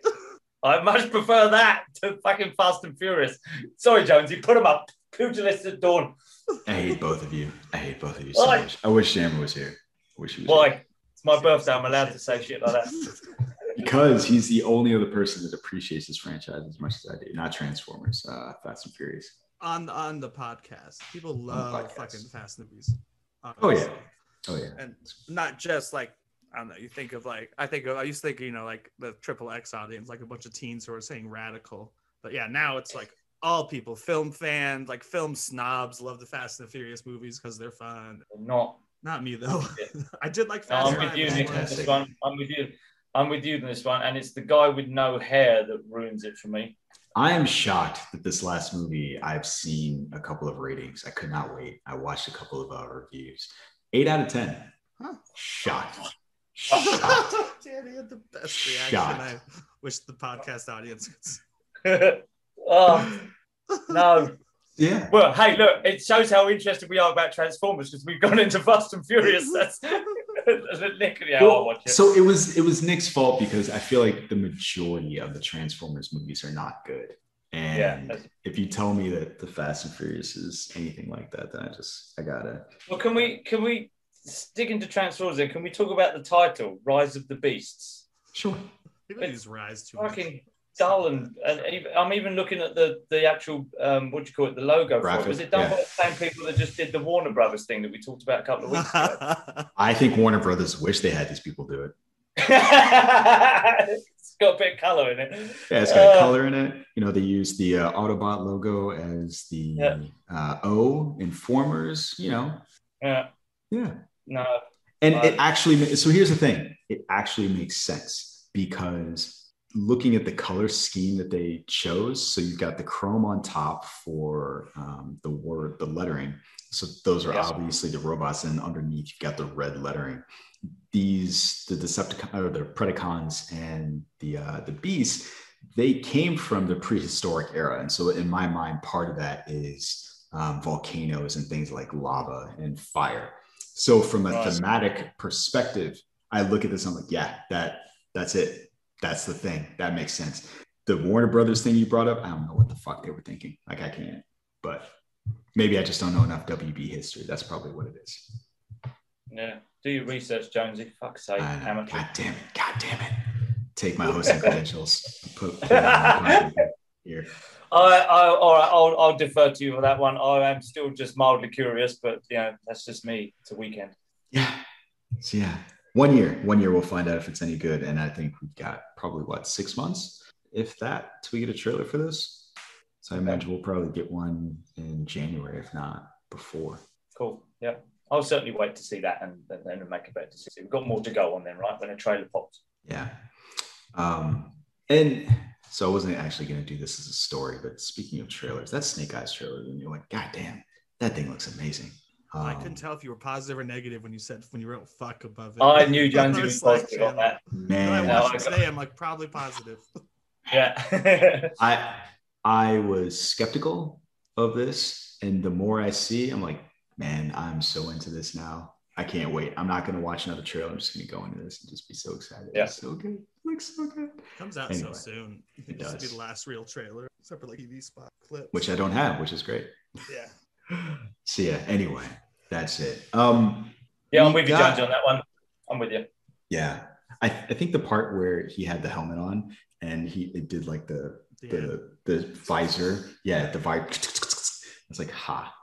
I much prefer that to fucking Fast and Furious. Sorry, Jonesy, put them up. Pugilist at dawn. I hate both of you. So much. I wish Sam was here. Why? Here. It's my birthday. I'm allowed to say shit like that. Because he's the only other person that appreciates this franchise as much as I do. Not Transformers, Fast and Furious. On the podcast, people love fucking Fast movies. Honestly. Oh yeah, and not just like I don't know. You think of like I used to think like the XXX audience, like a bunch of teens who are saying radical, but yeah, now it's like all people, film fans, like film snobs, love the Fast and the Furious movies because they're fun. Not me though. I did like Fast. I'm with you in this one. I'm with you in this one, and it's the guy with no hair that ruins it for me. I am shocked that this last movie, I've seen a couple of ratings. I could not wait. I watched a couple of reviews. 8 out of 10. Huh. Shocked. Danny had the best reaction. I wish the podcast audience could. Oh, no. Yeah. Well, hey, look, it shows how interested we are about Transformers because we've gone into Fast and Furious. That's literally how I watch it. So it was Nick's fault because I feel like the majority of the Transformers movies are not good. And if you tell me that the Fast and Furious is anything like that, then I gotta. Well, can we dig into Transformers then? Can we talk about the title, Rise of the Beasts? Sure. People use Rise too fucking much. Dull and I'm even looking at the actual what do you call it, the logo for it. Was it done by the same people that just did the Warner Brothers thing that we talked about a couple of weeks ago? I think Warner Brothers wish they had these people do it. It's got a bit of color in it. Yeah, it's got color in it. They use the Autobot logo as the O, Informers, Yeah. No. And it actually, so here's the thing. It actually makes sense because looking at the color scheme that they chose, so you've got the chrome on top for the lettering. So those are obviously the robots, and underneath you've got the red lettering. The Decepticons or the Predacons and the Beasts, they came from the prehistoric era, and so in my mind, part of that is volcanoes and things like lava and fire. So from a thematic perspective, I look at this, I'm like, yeah, that's it. That's the thing. That makes sense. The Warner Brothers thing you brought up, I don't know what the fuck they were thinking. Like, I can't. But maybe I just don't know enough WB history. That's probably what it is. Yeah. Do your research, Jonesy. Fuck's sake. God damn it. Take my hosting credentials. Put it on here. All right. I'll defer to you for that one. I am still just mildly curious, but that's just me. It's a weekend. Yeah. So yeah. 1 year we'll find out if it's any good. And I think we've got probably 6 months, if that, till we get a trailer for this. So I imagine we'll probably get one in January, if not before. Cool. Yeah. I'll certainly wait to see that and then make a better decision. We've got more to go on then, right? When a trailer pops. Yeah. And so I wasn't actually going to do this as a story, but speaking of trailers, that Snake Eyes trailer, and you're like, God damn, that thing looks amazing. I couldn't tell if you were positive or negative when you wrote fuck above it. I knew Jonesy was positive on that. Man, I watched it today. I'm like, probably positive. Yeah. I was skeptical of this, and the more I see, I'm like, man, I'm so into this now. I can't wait. I'm not going to watch another trailer. I'm just going to go into this and just be so excited. Yeah. It's so good. It looks so good. Comes out so soon. I think this will be the last real trailer, except for like TV spot clips. Which I don't have, which is great. Yeah. So yeah, anyway, that's it. I'm with you, Jonesy, on that one. I'm with you. Yeah. I think the part where he had the helmet on and it did like the visor. Yeah, the vibe. It's like,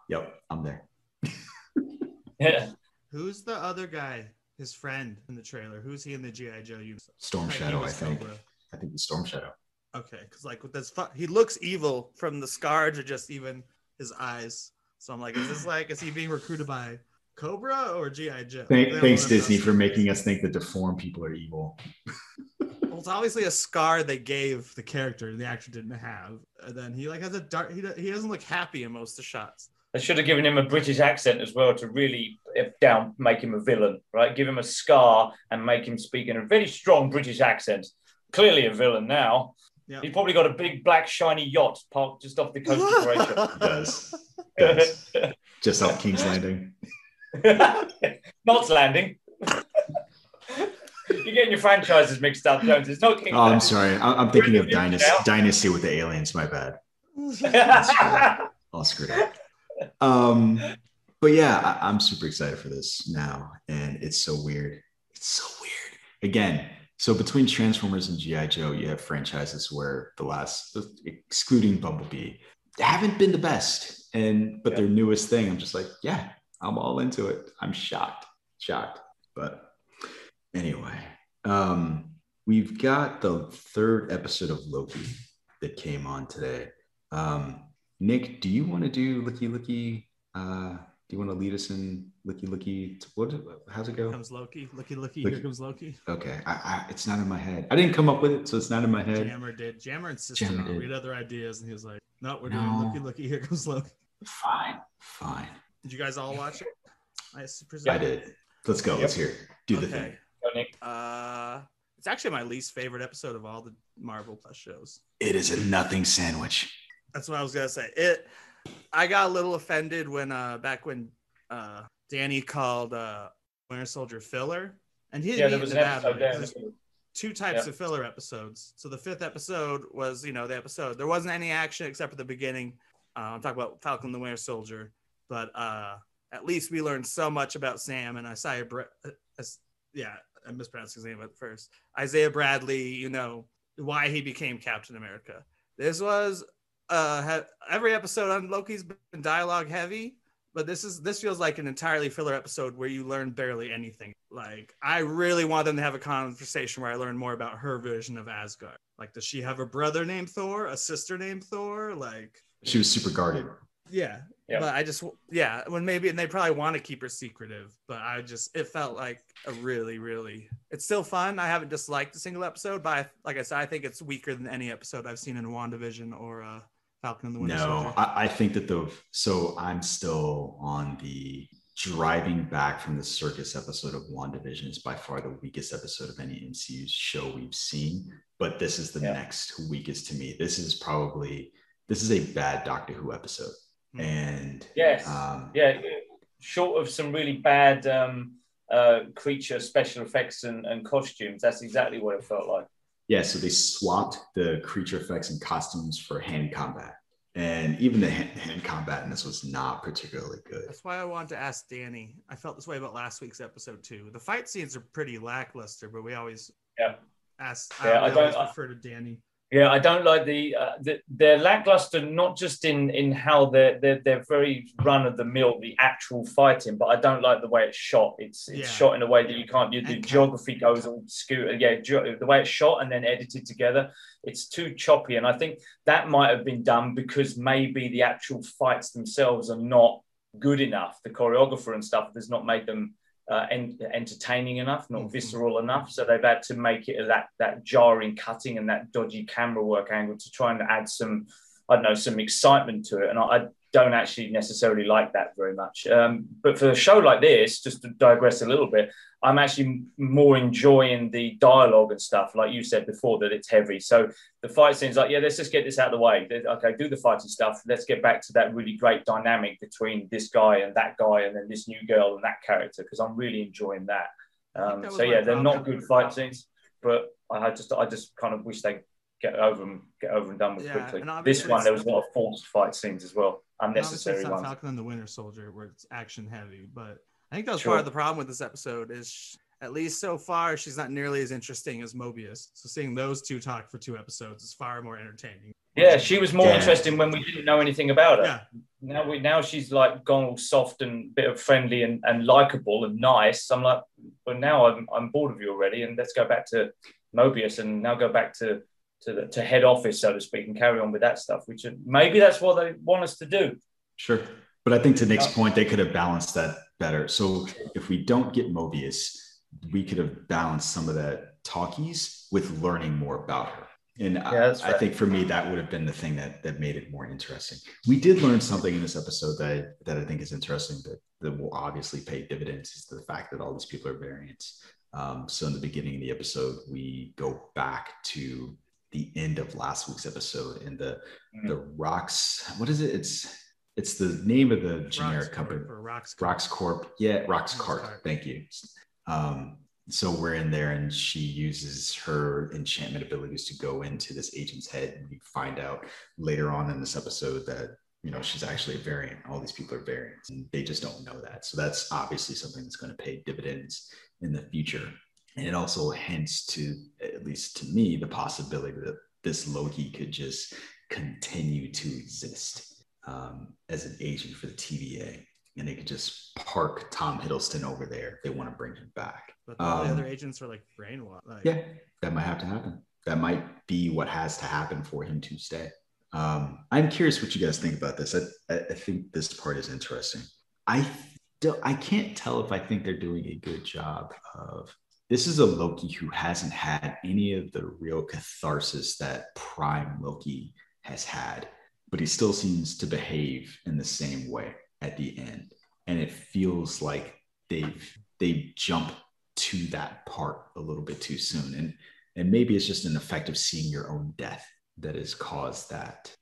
yep, I'm there. Yeah. Who's the other guy? His friend in the trailer. Who's he in the G.I. Joe universe? Storm Shadow, I think. Cobra. I think the Storm Shadow. Okay, because like with this, he looks evil from the scar to just even his eyes. So I'm like, is he being recruited by Cobra or G.I. Joe? Thanks, Disney, for making us think the deformed people are evil. Well, it's obviously a scar they gave the character the actor didn't have. And then he like has a dark, he doesn't look happy in most of the shots. They should have given him a British accent as well to really make him a villain, right? Give him a scar and make him speak in a very strong British accent. Clearly a villain now. Yep. He's probably got a big black shiny yacht parked just off the coast of Croatia. He does. Just off King's Landing. Knots Landing. You're getting your franchises mixed up, Jones. It's not King's Landing. I'm sorry. I'm thinking of Dynasty with the aliens. My bad. All screwed up. But yeah, I'm super excited for this now, and it's so weird. Again, so between Transformers and G.I. Joe, you have franchises where the last, excluding Bumblebee, haven't been the best. But their newest thing, I'm just like, yeah, I'm all into it. I'm shocked. But anyway, we've got the third episode of Loki that came on today. Nick, do you want to do Looky? Do you want to lead us in Looky? How's it go? Here comes Loki. Looky. Here comes Loki. Okay, it's not in my head. I didn't come up with it, so it's not in my head. Jammer insisted on we had other ideas, and he was like, "No, we're doing Looky. Here comes Loki." Fine. Did you guys all watch it? I did. Let's go. Yep. Let's hear it. Do the thing. Go, Nick. It's actually my least favorite episode of all the Marvel Plus shows. It is a nothing sandwich. That's what I was gonna say. I got a little offended when back when Danny called Winter Soldier filler, and he didn't mean it in a bad way. There's two types of filler episodes. So the fifth episode was, the episode. There wasn't any action except for the beginning. I'm talking about Falcon and the Winter Soldier, but at least we learned so much about Sam and Isaiah. I mispronounced his name at first. Isaiah Bradley, why he became Captain America. This was every episode on Loki's been dialogue heavy, but this feels like an entirely filler episode where you learn barely anything. Like, I really want them to have a conversation where I learn more about her vision of Asgard. Like, does she have a brother named Thor, a sister named Thor? Like, she was super guarded. Yeah. But when maybe, and they probably want to keep her secretive, but it felt like a really, really, it's still fun. I haven't disliked a single episode, but like I said, I think it's weaker than any episode I've seen in WandaVision or Falcon and the Winter Soldier. I think that so I'm still on the driving back from the circus episode of WandaVision is by far the weakest episode of any MCU show we've seen, but this is the next weakest to me. This is a bad Doctor Who episode. And short of some really bad creature special effects and costumes, that's exactly what it felt like. Yeah, so they swapped the creature effects and costumes for hand combat, and even the hand combat in this was not particularly good. That's why I wanted to ask Danny. I felt this way about last week's episode too. The fight scenes are pretty lackluster, but we always ask. I always refer to Danny. Yeah, I don't like they're lackluster, not just in how they're very run of the mill, the actual fighting, but I don't like the way it's shot. It's shot in a way that you can't. The geography goes all skewed. Yeah, the way it's shot and then edited together, it's too choppy, and I think that might have been done because maybe the actual fights themselves are not good enough. The choreographer and stuff does not make them entertaining enough, not visceral enough, so they've had to make it that jarring cutting and that dodgy camera work angle to try and add some excitement to it, and I don't actually necessarily like that very much. But for a show like this, just to digress a little bit, I'm actually more enjoying the dialogue and stuff, like you said before, that it's heavy. So the fight scenes, like, let's just get this out of the way. Okay, do the fighting stuff. Let's get back to that really great dynamic between this guy and then this new girl and that character, because I'm really enjoying that. They're not good fight scenes, but I just kind of wish they get over and done with quickly. This one, there was a lot of forced fight scenes as well, unnecessary ones. It's not Falcon and the Winter Soldier where it's action heavy, but I think that was part of the problem with this episode is, at least so far, she's not nearly as interesting as Mobius. So seeing those two talk for 2 episodes is far more entertaining. Yeah, she was more interesting when we didn't know anything about her. Yeah. Now she's like gone all soft and bit of friendly and likable and nice. I'm like, but now I'm bored of you already, and let's go back to Mobius and now go back to head office, so to speak, and carry on with that stuff. Which maybe that's what they want us to do. Sure, but I think to Nick's point, they could have balanced that better. So if we don't get Mobius, we could have balanced some of that talkies with learning more about her. And I think for me, that would have been the thing that made it more interesting. We did learn something in this episode that I think is interesting that will obviously pay dividends, is the fact that all these people are variants. So in the beginning of the episode, we go back to the end of last week's episode and the Rocks. What is it? It's the name of the generic company. Rocks Corp. Yeah, Rocks Corp. Thank you. So we're in there and she uses her enchantment abilities to go into this agent's head. And we find out later on in this episode that, she's actually a variant. All these people are variants and they just don't know that. So that's obviously something that's going to pay dividends in the future. And it also hints to, at least to me, the possibility that this Loki could just continue to exist as an agent for the TVA. And they could just park Tom Hiddleston over there if they want to bring him back. But all the other agents are like brainwashed. Yeah, that might have to happen. That might be what has to happen for him to stay. I'm curious what you guys think about this. I think this part is interesting. I can't tell if I think they're doing a good job of. This is a Loki who hasn't had any of the real catharsis that Prime Loki has had, but he still seems to behave in the same way at the end. And it feels like they jump to that part a little bit too soon. And maybe it's just an effect of seeing your own death that has caused that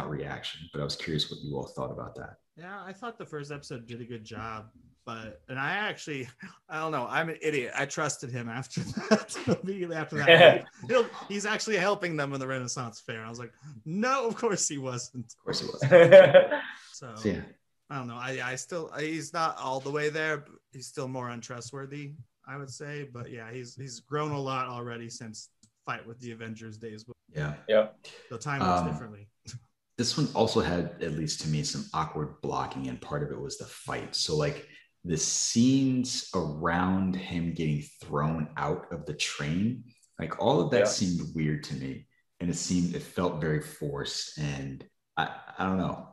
reaction. But I was curious what you all thought about that. Yeah, I thought the first episode did a good job. I don't know. I'm an idiot. I trusted him after that. Immediately after that, he's actually helping them in the Renaissance Fair. I was like, no, of course he wasn't. Of course he wasn't. So yeah, I don't know. He's not all the way there. But he's still more untrustworthy, I would say. But yeah, he's grown a lot already since fight with the Avengers days. Yeah. The time works differently. This one also had, at least to me, some awkward blocking, and part of it was the fight. So like the scenes around him getting thrown out of the train, like all of that seemed weird to me, and it felt very forced. And I don't know,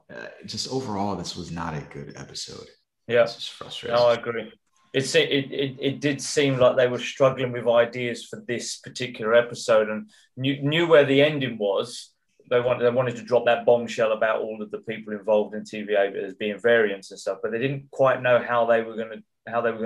just overall, this was not a good episode. Yeah, it's just frustrating. No, I agree. It did seem like they were struggling with ideas for this particular episode, and knew where the ending was. They wanted to drop that bombshell about all of the people involved in TVA as being variants and stuff, but they didn't quite know how they were going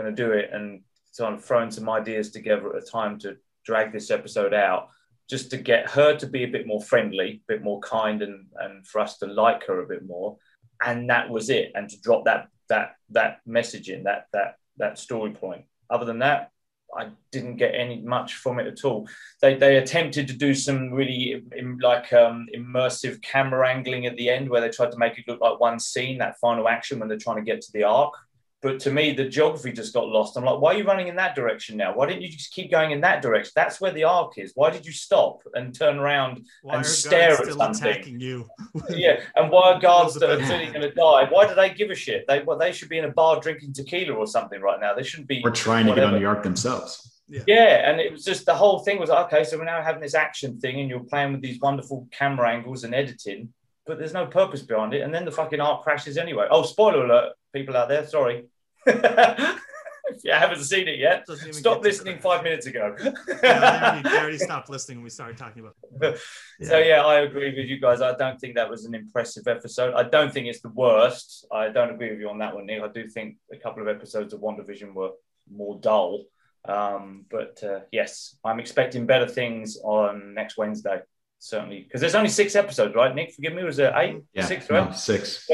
to do it, and sort of throwing some ideas together at a time to drag this episode out, just to get her to be a bit more friendly, a bit more kind, and for us to like her a bit more, and that was it. And to drop that message in that story point. Other than that, I didn't get much from it at all. They attempted to do some really immersive camera angling at the end, where they tried to make it look like one scene, that final action when they're trying to get to the Ark. But to me, the geography just got lost. I'm like, why are you running in that direction now? Why didn't you just keep going in that direction? That's where the Ark is. Why did you stop and turn around and stare at something? Attacking you? Yeah, and why are guards that are clearly going to die? Why do they give a shit? They should be in a bar drinking tequila or something right now. They shouldn't be. Or trying to get on the Ark themselves. Yeah, and it was just, the whole thing was, okay, so we're now having this action thing, and you're playing with these wonderful camera angles and editing, but there's no purpose behind it. And then the fucking Ark crashes anyway. Oh, spoiler alert, people out there, sorry. If you haven't seen it yet, stop listening 5 minutes ago. They already stopped listening when we started talking about it. So yeah, I agree with you guys. I don't think that was an impressive episode. I don't think it's the worst. I don't agree with you on that one, Nick. I do think a couple of episodes of WandaVision were more dull. But yes, I'm expecting better things on next Wednesday. Certainly, because there's only 6 episodes, right, Nick? Forgive me, was it 8? Yeah, 6, right? No, 6.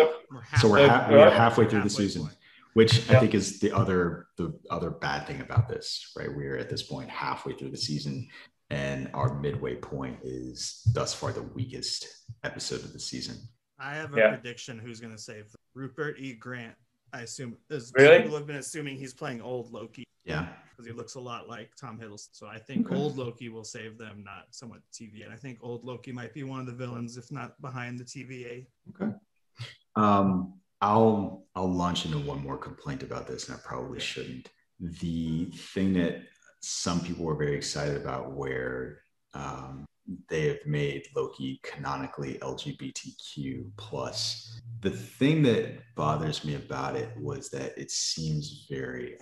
So we're halfway through the season. Which I think is the other bad thing about this, right? We're at this point halfway through the season, and our midway point is thus far the weakest episode of the season. I have a prediction who's going to save them. Rupert E. Grant, I assume. Really? People have been assuming he's playing old Loki. Yeah. Because he looks a lot like Tom Hiddleston. So I think old Loki will save them, not somewhat TVA. And I think old Loki might be one of the villains, if not behind the TVA. Okay. I'll launch into one more complaint about this, and I probably shouldn't. The thing that some people were very excited about, where they have made Loki canonically LGBTQ plus. The thing that bothers me about it was that it seems very,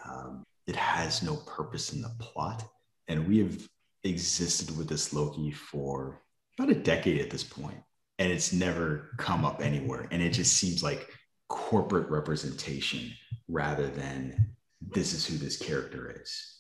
it has no purpose in the plot. And we have existed with this Loki for about a decade at this point, and it's never come up anywhere. And it just seems like corporate representation rather than this is who this character is.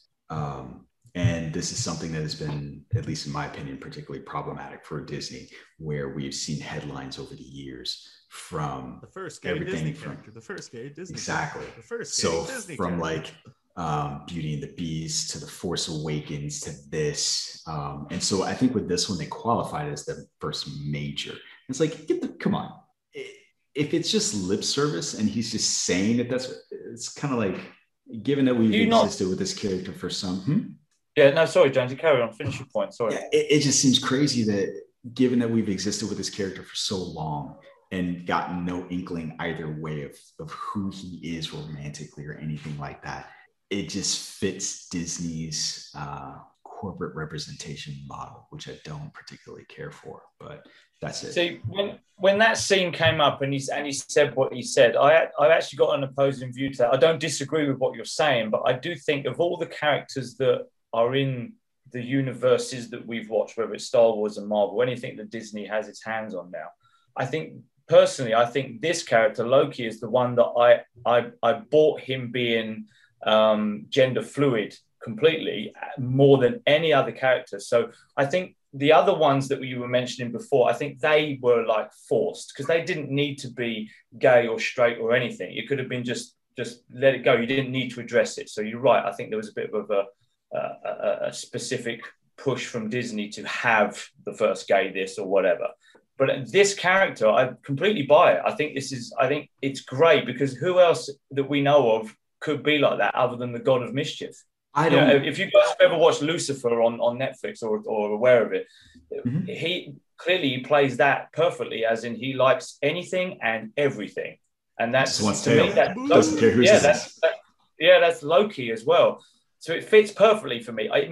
And this is something that has been, at least in my opinion, particularly problematic for Disney, where we've seen headlines over the years from the first gay Disney character, the first gay Disney exactly character, the first gay Disney from character. like Beauty and the Beast to the Force Awakens to this, and so I think with this one they qualified it as the first major. It's like, come on, if it's just lip service and he's just saying that, it's kind of like, given that we've existed with this character for some. Yeah, no, sorry, Jonesy, carry on. Finish your point. Sorry. Yeah, it just seems crazy that given that we've existed with this character for so long and gotten no inkling either way of who he is romantically or anything like that, it just fits Disney's corporate representation model, which I don't particularly care for, but that's it. See, when that scene came up and he said what he said, I've actually got an opposing view to that. I don't disagree with what you're saying, but I do think of all the characters that are in the universes that we've watched, whether it's Star Wars and Marvel, anything that Disney has its hands on now, I think this character, Loki, is the one that I bought him being gender fluid completely more than any other character. So I think the other ones that you were mentioning before, I think they were like forced because they didn't need to be gay or straight or anything. It could have been just let it go. You didn't need to address it. So you're right. I think there was a bit of a specific push from Disney to have the first gay this or whatever. But this character, I completely buy it. I think it's great because who else that we know of could be like that other than the God of Mischief? If you guys have ever watched Lucifer on Netflix or aware of it, he clearly plays that perfectly, as in he likes anything and everything. And that's to me, that's Loki as well. So it fits perfectly for me. That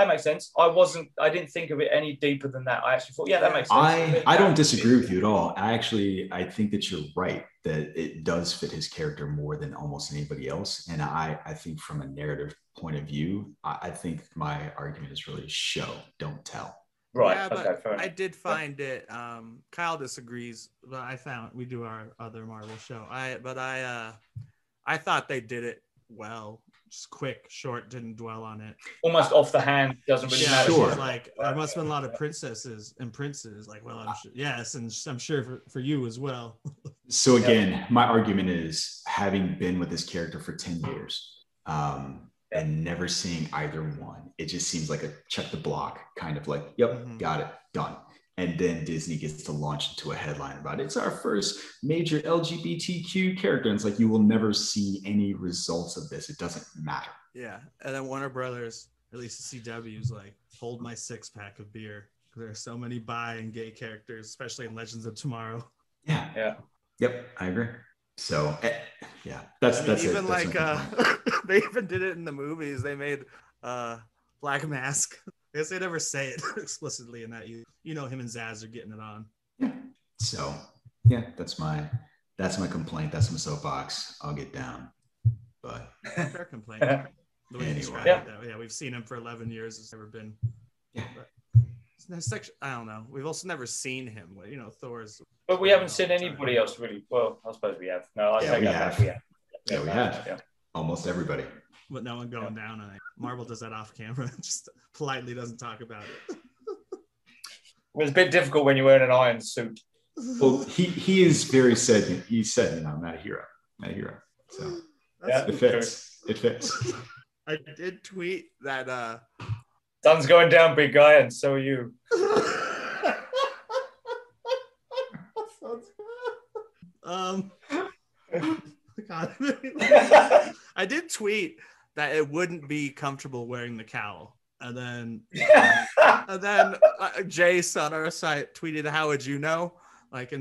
makes sense. I didn't think of it any deeper than that. I actually thought, that makes sense. I don't disagree with you at all. I think that you're right, that it does fit his character more than almost anybody else. And I think from a narrative point of view, I think my argument is really show, don't tell. Right. Yeah, but I did find it. Kyle disagrees, but I found we do our other Marvel show. I thought they did it well. Just quick, short, didn't dwell on it. Almost off the hand, doesn't really matter. Sure. Like there must have been a lot of princesses and princes. Like, well, I'm sure, yes, and I'm sure for you as well. So again, my argument is, having been with this character for 10 years and never seeing either one, it just seems like a check the block kind of like, yep, got it, done. And then Disney gets to launch into a headline about it's our first major LGBTQ character. And it's like, you will never see any results of this. It doesn't matter. Yeah. And then Warner Brothers, at least the CW, is like, hold my 6-pack of beer. There are so many bi and gay characters, especially in Legends of Tomorrow. Yeah. Yeah. Yep. I agree. So that's even it. Like they even did it in the movies. They made Black Mask. I guess they never say it explicitly in that. You know, him and Zaz are getting it on. Yeah. So that's my complaint. That's my soapbox. I'll get down. But fair complaint. The way you described it, yeah, we've seen him for 11 years. It's never been. Yeah. I don't know. We've also never seen him. You know, Thor's. But we haven't seen anybody else really. Well, I suppose we have. No, we have. Yeah, we have. Yeah. Almost everybody. But no one going down on it. Marvel does that off camera. Just politely doesn't talk about it. It's a bit difficult when you're wearing an iron suit. Well, he is very said. He said, I'm not a hero. Not a hero. So it fits. True. It fits. I did tweet that sun's going down, big guy, and so are you. God. I did tweet that it wouldn't be comfortable wearing the cowl. And then, Jace on our site tweeted, "How would you know?" Like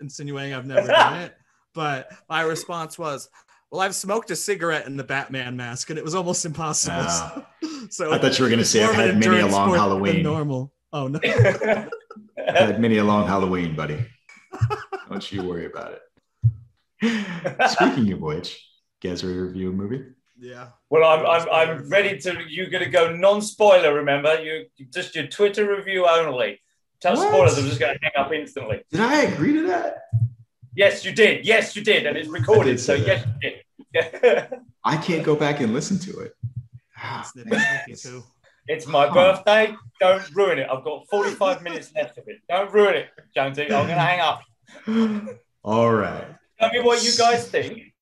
insinuating I've never done it. But my response was, "Well, I've smoked a cigarette in the Batman mask, and it was almost impossible." So I thought you were going to say I've had many a long Halloween. Normal. Oh no, I've had many a long Halloween, buddy. Don't you worry about it. Speaking of which, you guys ready to review a movie? Yeah. Well, I'm ready to. You're going to go non-spoiler. Remember, you just your Twitter review only. Tell spoilers. I'm just going to hang up instantly. Did I agree to that? Yes, you did. Yes, you did, and it's recorded. So yes, you did. I can't go back and listen to it. It's my birthday. Don't ruin it. I've got 45 minutes left of it. Don't ruin it, Jonesy. I'm going to hang up. All right. Tell me what you guys think,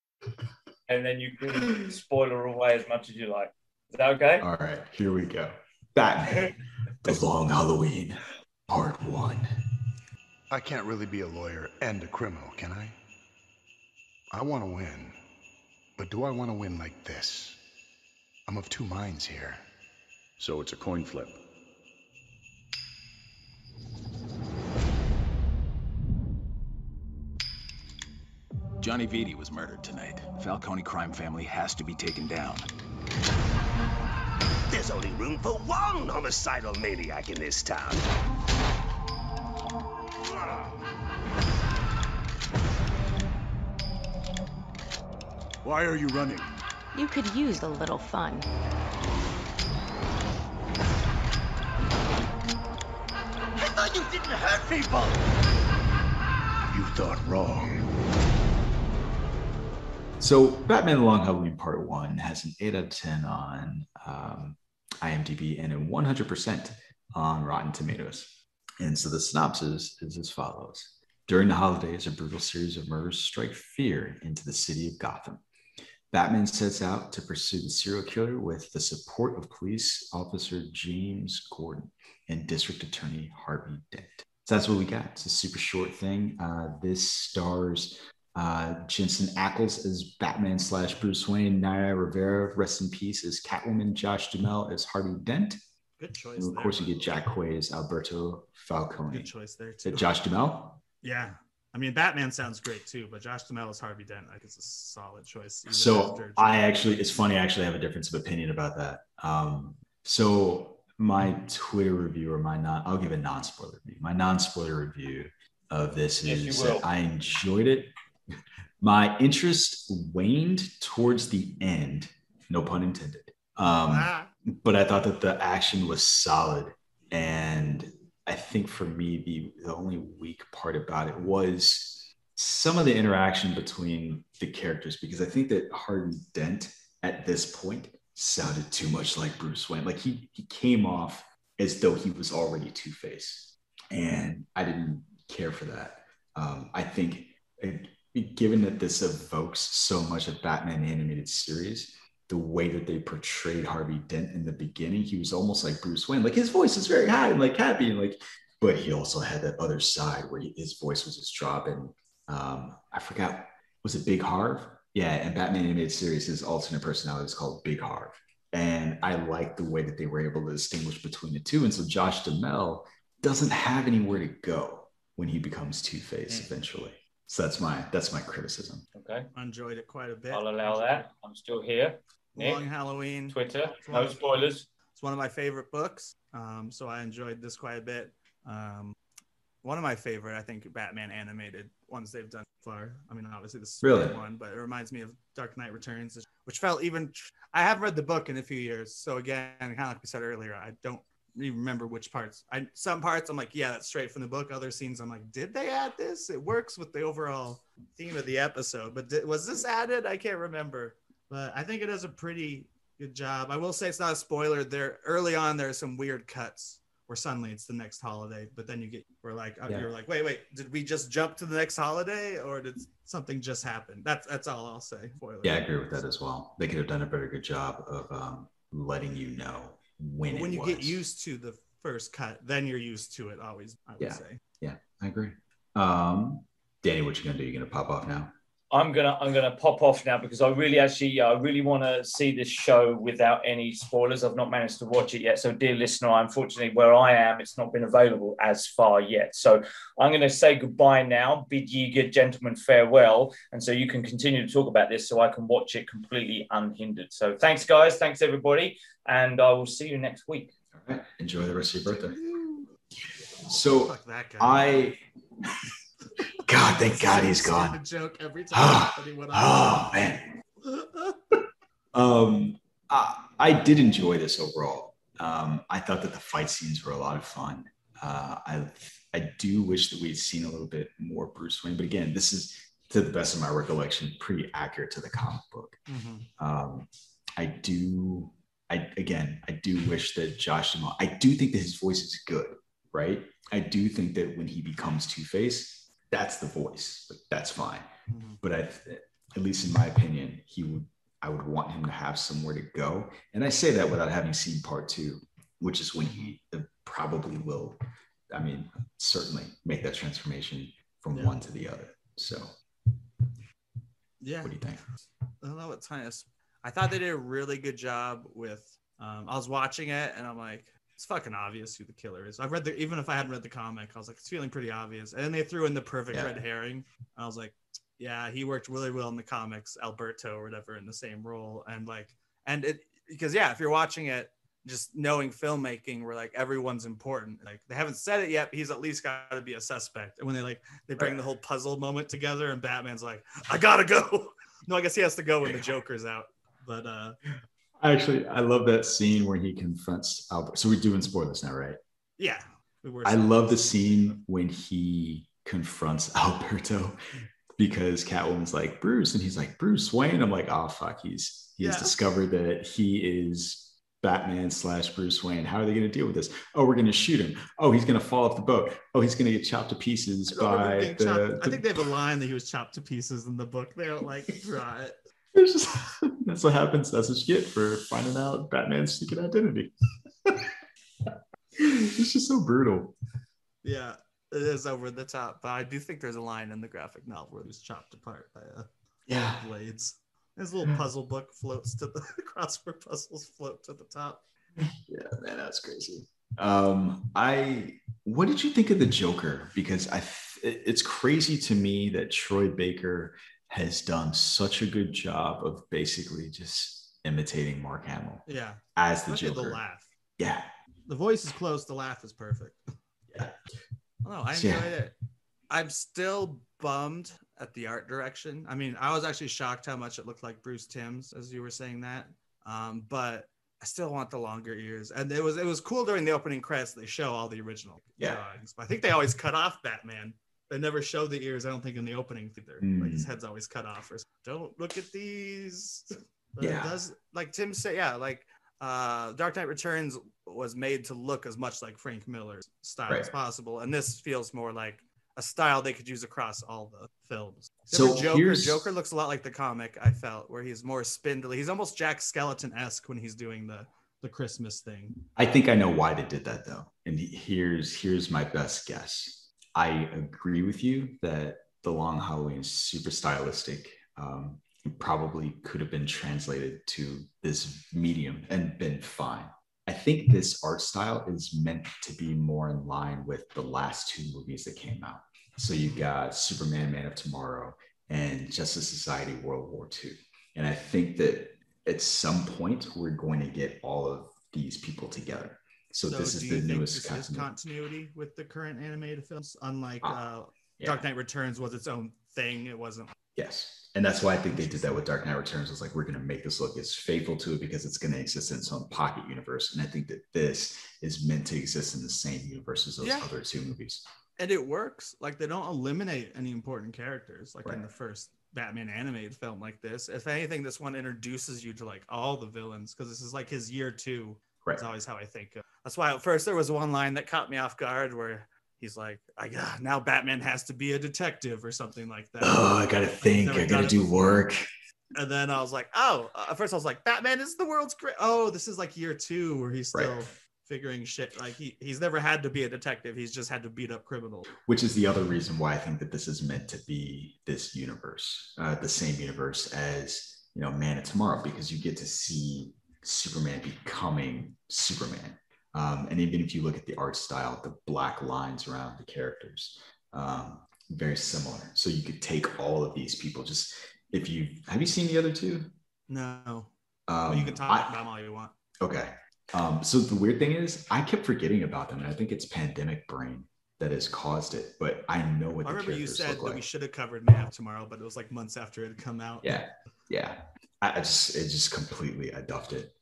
and then you can spoiler away as much as you like. Is that okay? All right. Here we go. Batman, The Long Halloween, Part 1. I can't really be a lawyer and a criminal, can I? I want to win. But do I want to win like this? I'm of two minds here. So it's a coin flip. Johnny Vitti was murdered tonight. The Falcone crime family has to be taken down. There's only room for one homicidal maniac in this town. Why are you running? You could use a little fun. I thought you didn't hurt people! You thought wrong. So, Batman: The Long Halloween Part 1 has an 8 out of 10 on IMDb and a 100% on Rotten Tomatoes. And so the synopsis is as follows. During the holidays, a brutal series of murders strike fear into the city of Gotham. Batman sets out to pursue the serial killer with the support of police officer James Gordon and District Attorney Harvey Dent. So that's what we got. It's a super short thing. This stars Jensen Ackles as Batman / Bruce Wayne, Naya Rivera, rest in peace, as Catwoman, Josh Duhamel as Harvey Dent. Good choice. And of course, you get Jack Quaid as Alberto Falcone. Good choice there too. Josh Duhamel? Yeah. I mean, Batman sounds great too, but Josh Duhamel as Harvey Dent, like, it's a solid choice. So it's funny, I actually have a difference of opinion about that. So my Twitter review, or I'll give a non-spoiler review. My non-spoiler review of this is that I enjoyed it. My interest waned towards the end, no pun intended. But I thought that the action was solid. And I think for me, the only weak part about it was some of the interaction between the characters, because I think that Harvey Dent at this point sounded too much like Bruce Wayne. Like he came off as though he was already Two-Face, and I didn't care for that. I think given that this evokes so much of Batman animated series, the way that they portrayed Harvey Dent in the beginning, he was almost like Bruce Wayne. Like his voice is very high and like happy, and like, but he also had that other side where his voice was just dropping. I forgot, was it Big Harv? Yeah, and Batman animated series, his alternate personality is called Big Harv. And I like the way that they were able to distinguish between the two. And so Josh Duhamel doesn't have anywhere to go when he becomes Two-Face eventually. So that's my criticism. Okay. I enjoyed it quite a bit. I'll allow that. I'm still here. Nick, Long Halloween. Twitter. No spoilers. It's one of my favorite books. So I enjoyed this quite a bit. One of my favorite, I think, Batman animated ones they've done far. I mean, obviously this is really one, but it reminds me of Dark Knight Returns, which felt even. I haven't read the book in a few years, so again, kind of like we said earlier, I don't even remember which parts. Some parts I'm like, yeah, that's straight from the book. Other scenes I'm like, did they add this? It works with the overall theme of the episode, but was this added? I can't remember, but I think it does a pretty good job. I will say it's not a spoiler. There early on, there are some weird cuts where suddenly it's the next holiday, but then you're like, wait, did we just jump to the next holiday, or did something just happen? That's all I'll say. Spoiler. Yeah, I agree with that as well. They could have done a very good job of letting you know when you get used to the first cut, then you're used to it always, I would say. Yeah, I agree. Danny, what you gonna do? You gonna pop off now? I'm gonna pop off now because I really want to see this show without any spoilers. I've not managed to watch it yet. So, dear listener, unfortunately, where I am, it's not been available as far yet. So I'm going to say goodbye now. Bid ye good gentlemen farewell. And so you can continue to talk about this so I can watch it completely unhindered. So thanks, guys. Thanks, everybody. And I will see you next week. All right. Enjoy the rest of your birthday. So fuck that guy. God, thank God he's gone. Joke every time man. I did enjoy this overall. I thought that the fight scenes were a lot of fun. I do wish that we'd seen a little bit more Bruce Wayne, but again, this is, to the best of my recollection, pretty accurate to the comic book. I do wish that Josh Duhamel, I do think that his voice is good, right? I do think that when he becomes Two-Face, that's the voice. Like, that's fine. But at least in my opinion, I would want him to have somewhere to go. And I say that without having seen part 2, which is when he probably will, certainly make that transformation from one to the other. So, yeah. What do you think? I don't know what time. I thought they did a really good job with. I was watching it and I'm like, it's fucking obvious who the killer is. Even if I hadn't read the comic, I was like, it's feeling pretty obvious. And then they threw in the perfect red herring. I was like, yeah, he worked really well in the comics, Alberto or whatever, in the same role. Because if you're watching it, just knowing filmmaking, where like everyone's important. Like they haven't said it yet, but he's at least got to be a suspect. And when they bring the whole puzzle moment together, and Batman's like, I gotta go. No, I guess he has to go when the Joker's out. But I love that scene where he confronts Albert. So we're doing spoilers now, right? Yeah. I love the scene when he confronts Alberto because Catwoman's like, Bruce, and he's like, Bruce Wayne. I'm like, oh fuck, he's discovered that he is Batman / Bruce Wayne. How are they going to deal with this? Oh, we're going to shoot him. Oh, he's going to fall off the boat. Oh, he's going to get chopped to pieces by I think they have a line that he was chopped to pieces in the book. They don't like draw it. It's just, that's what happens. That's what you get for finding out Batman's secret identity. It's just so brutal. Yeah, it is over the top. But I do think there's a line in the graphic novel where he was chopped apart by blades. His little puzzle book floats to the crossword puzzles float to the top. Yeah, man, that's crazy. What did you think of the Joker? Because it's crazy to me that Troy Baker has done such a good job of basically just imitating Mark Hamill. Yeah, as the Joker. The laugh. Yeah, the voice is close. The laugh is perfect. Yeah. Oh, I enjoyed it. I'm still bummed at the art direction. I was actually shocked how much it looked like Bruce Timm's as you were saying that. But I still want the longer ears. And it was cool during the opening credits. They show all the original drawings. But I think they always cut off Batman. They never show the ears, I don't think, in the opening either. Like his head's always cut off. Or don't look at these. But it does, like Tim said, Dark Knight Returns was made to look as much like Frank Miller's style as possible. And this feels more like a style they could use across all the films. So Joker looks a lot like the comic, I felt, where he's more spindly. He's almost Jack Skellington-esque when he's doing the Christmas thing. I think I know why they did that, though. And here's my best guess. I agree with you that The Long Halloween is super stylistic. It probably could have been translated to this medium and been fine. I think this art style is meant to be more in line with the last 2 movies that came out. So you've got Superman, Man of Tomorrow, and Justice Society, World War II. And I think that at some point, we're going to get all of these people together. So this is the newest continuity with the current animated films, unlike Dark Knight Returns was its own thing. It wasn't. Yes. And that's why I think they did that with Dark Knight Returns. It's like, we're going to make this look as faithful to it because it's going to exist in its own pocket universe. And I think that this is meant to exist in the same universe as those other 2 movies. And it works. Like, they don't eliminate any important characters like in the first Batman animated film like this. If anything, this one introduces you to like all the villains because this is like his year 2. That's always how I think. That's why at first there was one line that caught me off guard where he's like, now Batman has to be a detective or something like that. Oh, I got to think. I got to do work. And then I was like, at first I was like, Batman is the world's great. Oh, this is like year 2 where he's still figuring shit. Like he's never had to be a detective. He's just had to beat up criminals. Which is the other reason why I think that this is meant to be this universe, the same universe as, you know, Man of Tomorrow, because you get to see Superman becoming Superman. And even if you look at the art style, the black lines around the characters, very similar. So you could take all of these people. Just have you seen the other two? No. Well, you can talk about them all you want. Okay. So the weird thing is, I kept forgetting about them, and I think it's pandemic brain that has caused it. But I know what. I remember you said that we should have covered Man of Tomorrow, but it was like months after it had come out. Yeah. It just completely I duffed it.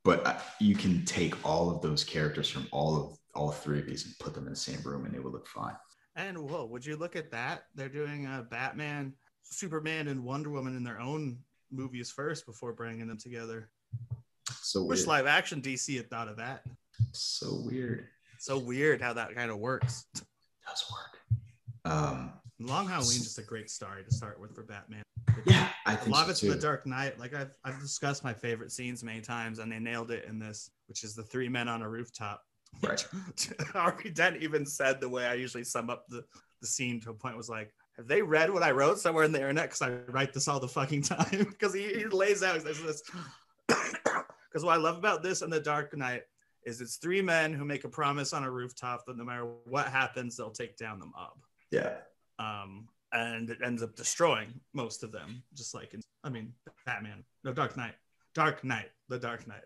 But you can take all of those characters from all three of these and put them in the same room, and they would look fine. And whoa, would you look at that? They're doing Batman, Superman, and Wonder Woman in their own movies first before bringing them together. So wish live action DC had thought of that. So weird. So weird how that kind of works. It does work. Long Halloween just a great story to start with for Batman. Yeah, I think a lot of so it's too. The Dark Knight. Like I've discussed my favorite scenes many times, and they nailed it in this, which is the three men on a rooftop. Right. Harvey Dent even said the way I usually sum up the scene to a point was like, have they read what I wrote somewhere in the internet? Because I write this all the fucking time. Because he lays out this. Because what I love about this and The Dark Knight is it's three men who make a promise on a rooftop that no matter what happens, they'll take down the mob. Yeah. And it ends up destroying most of them, just like Batman. No, Dark Knight. The Dark Knight.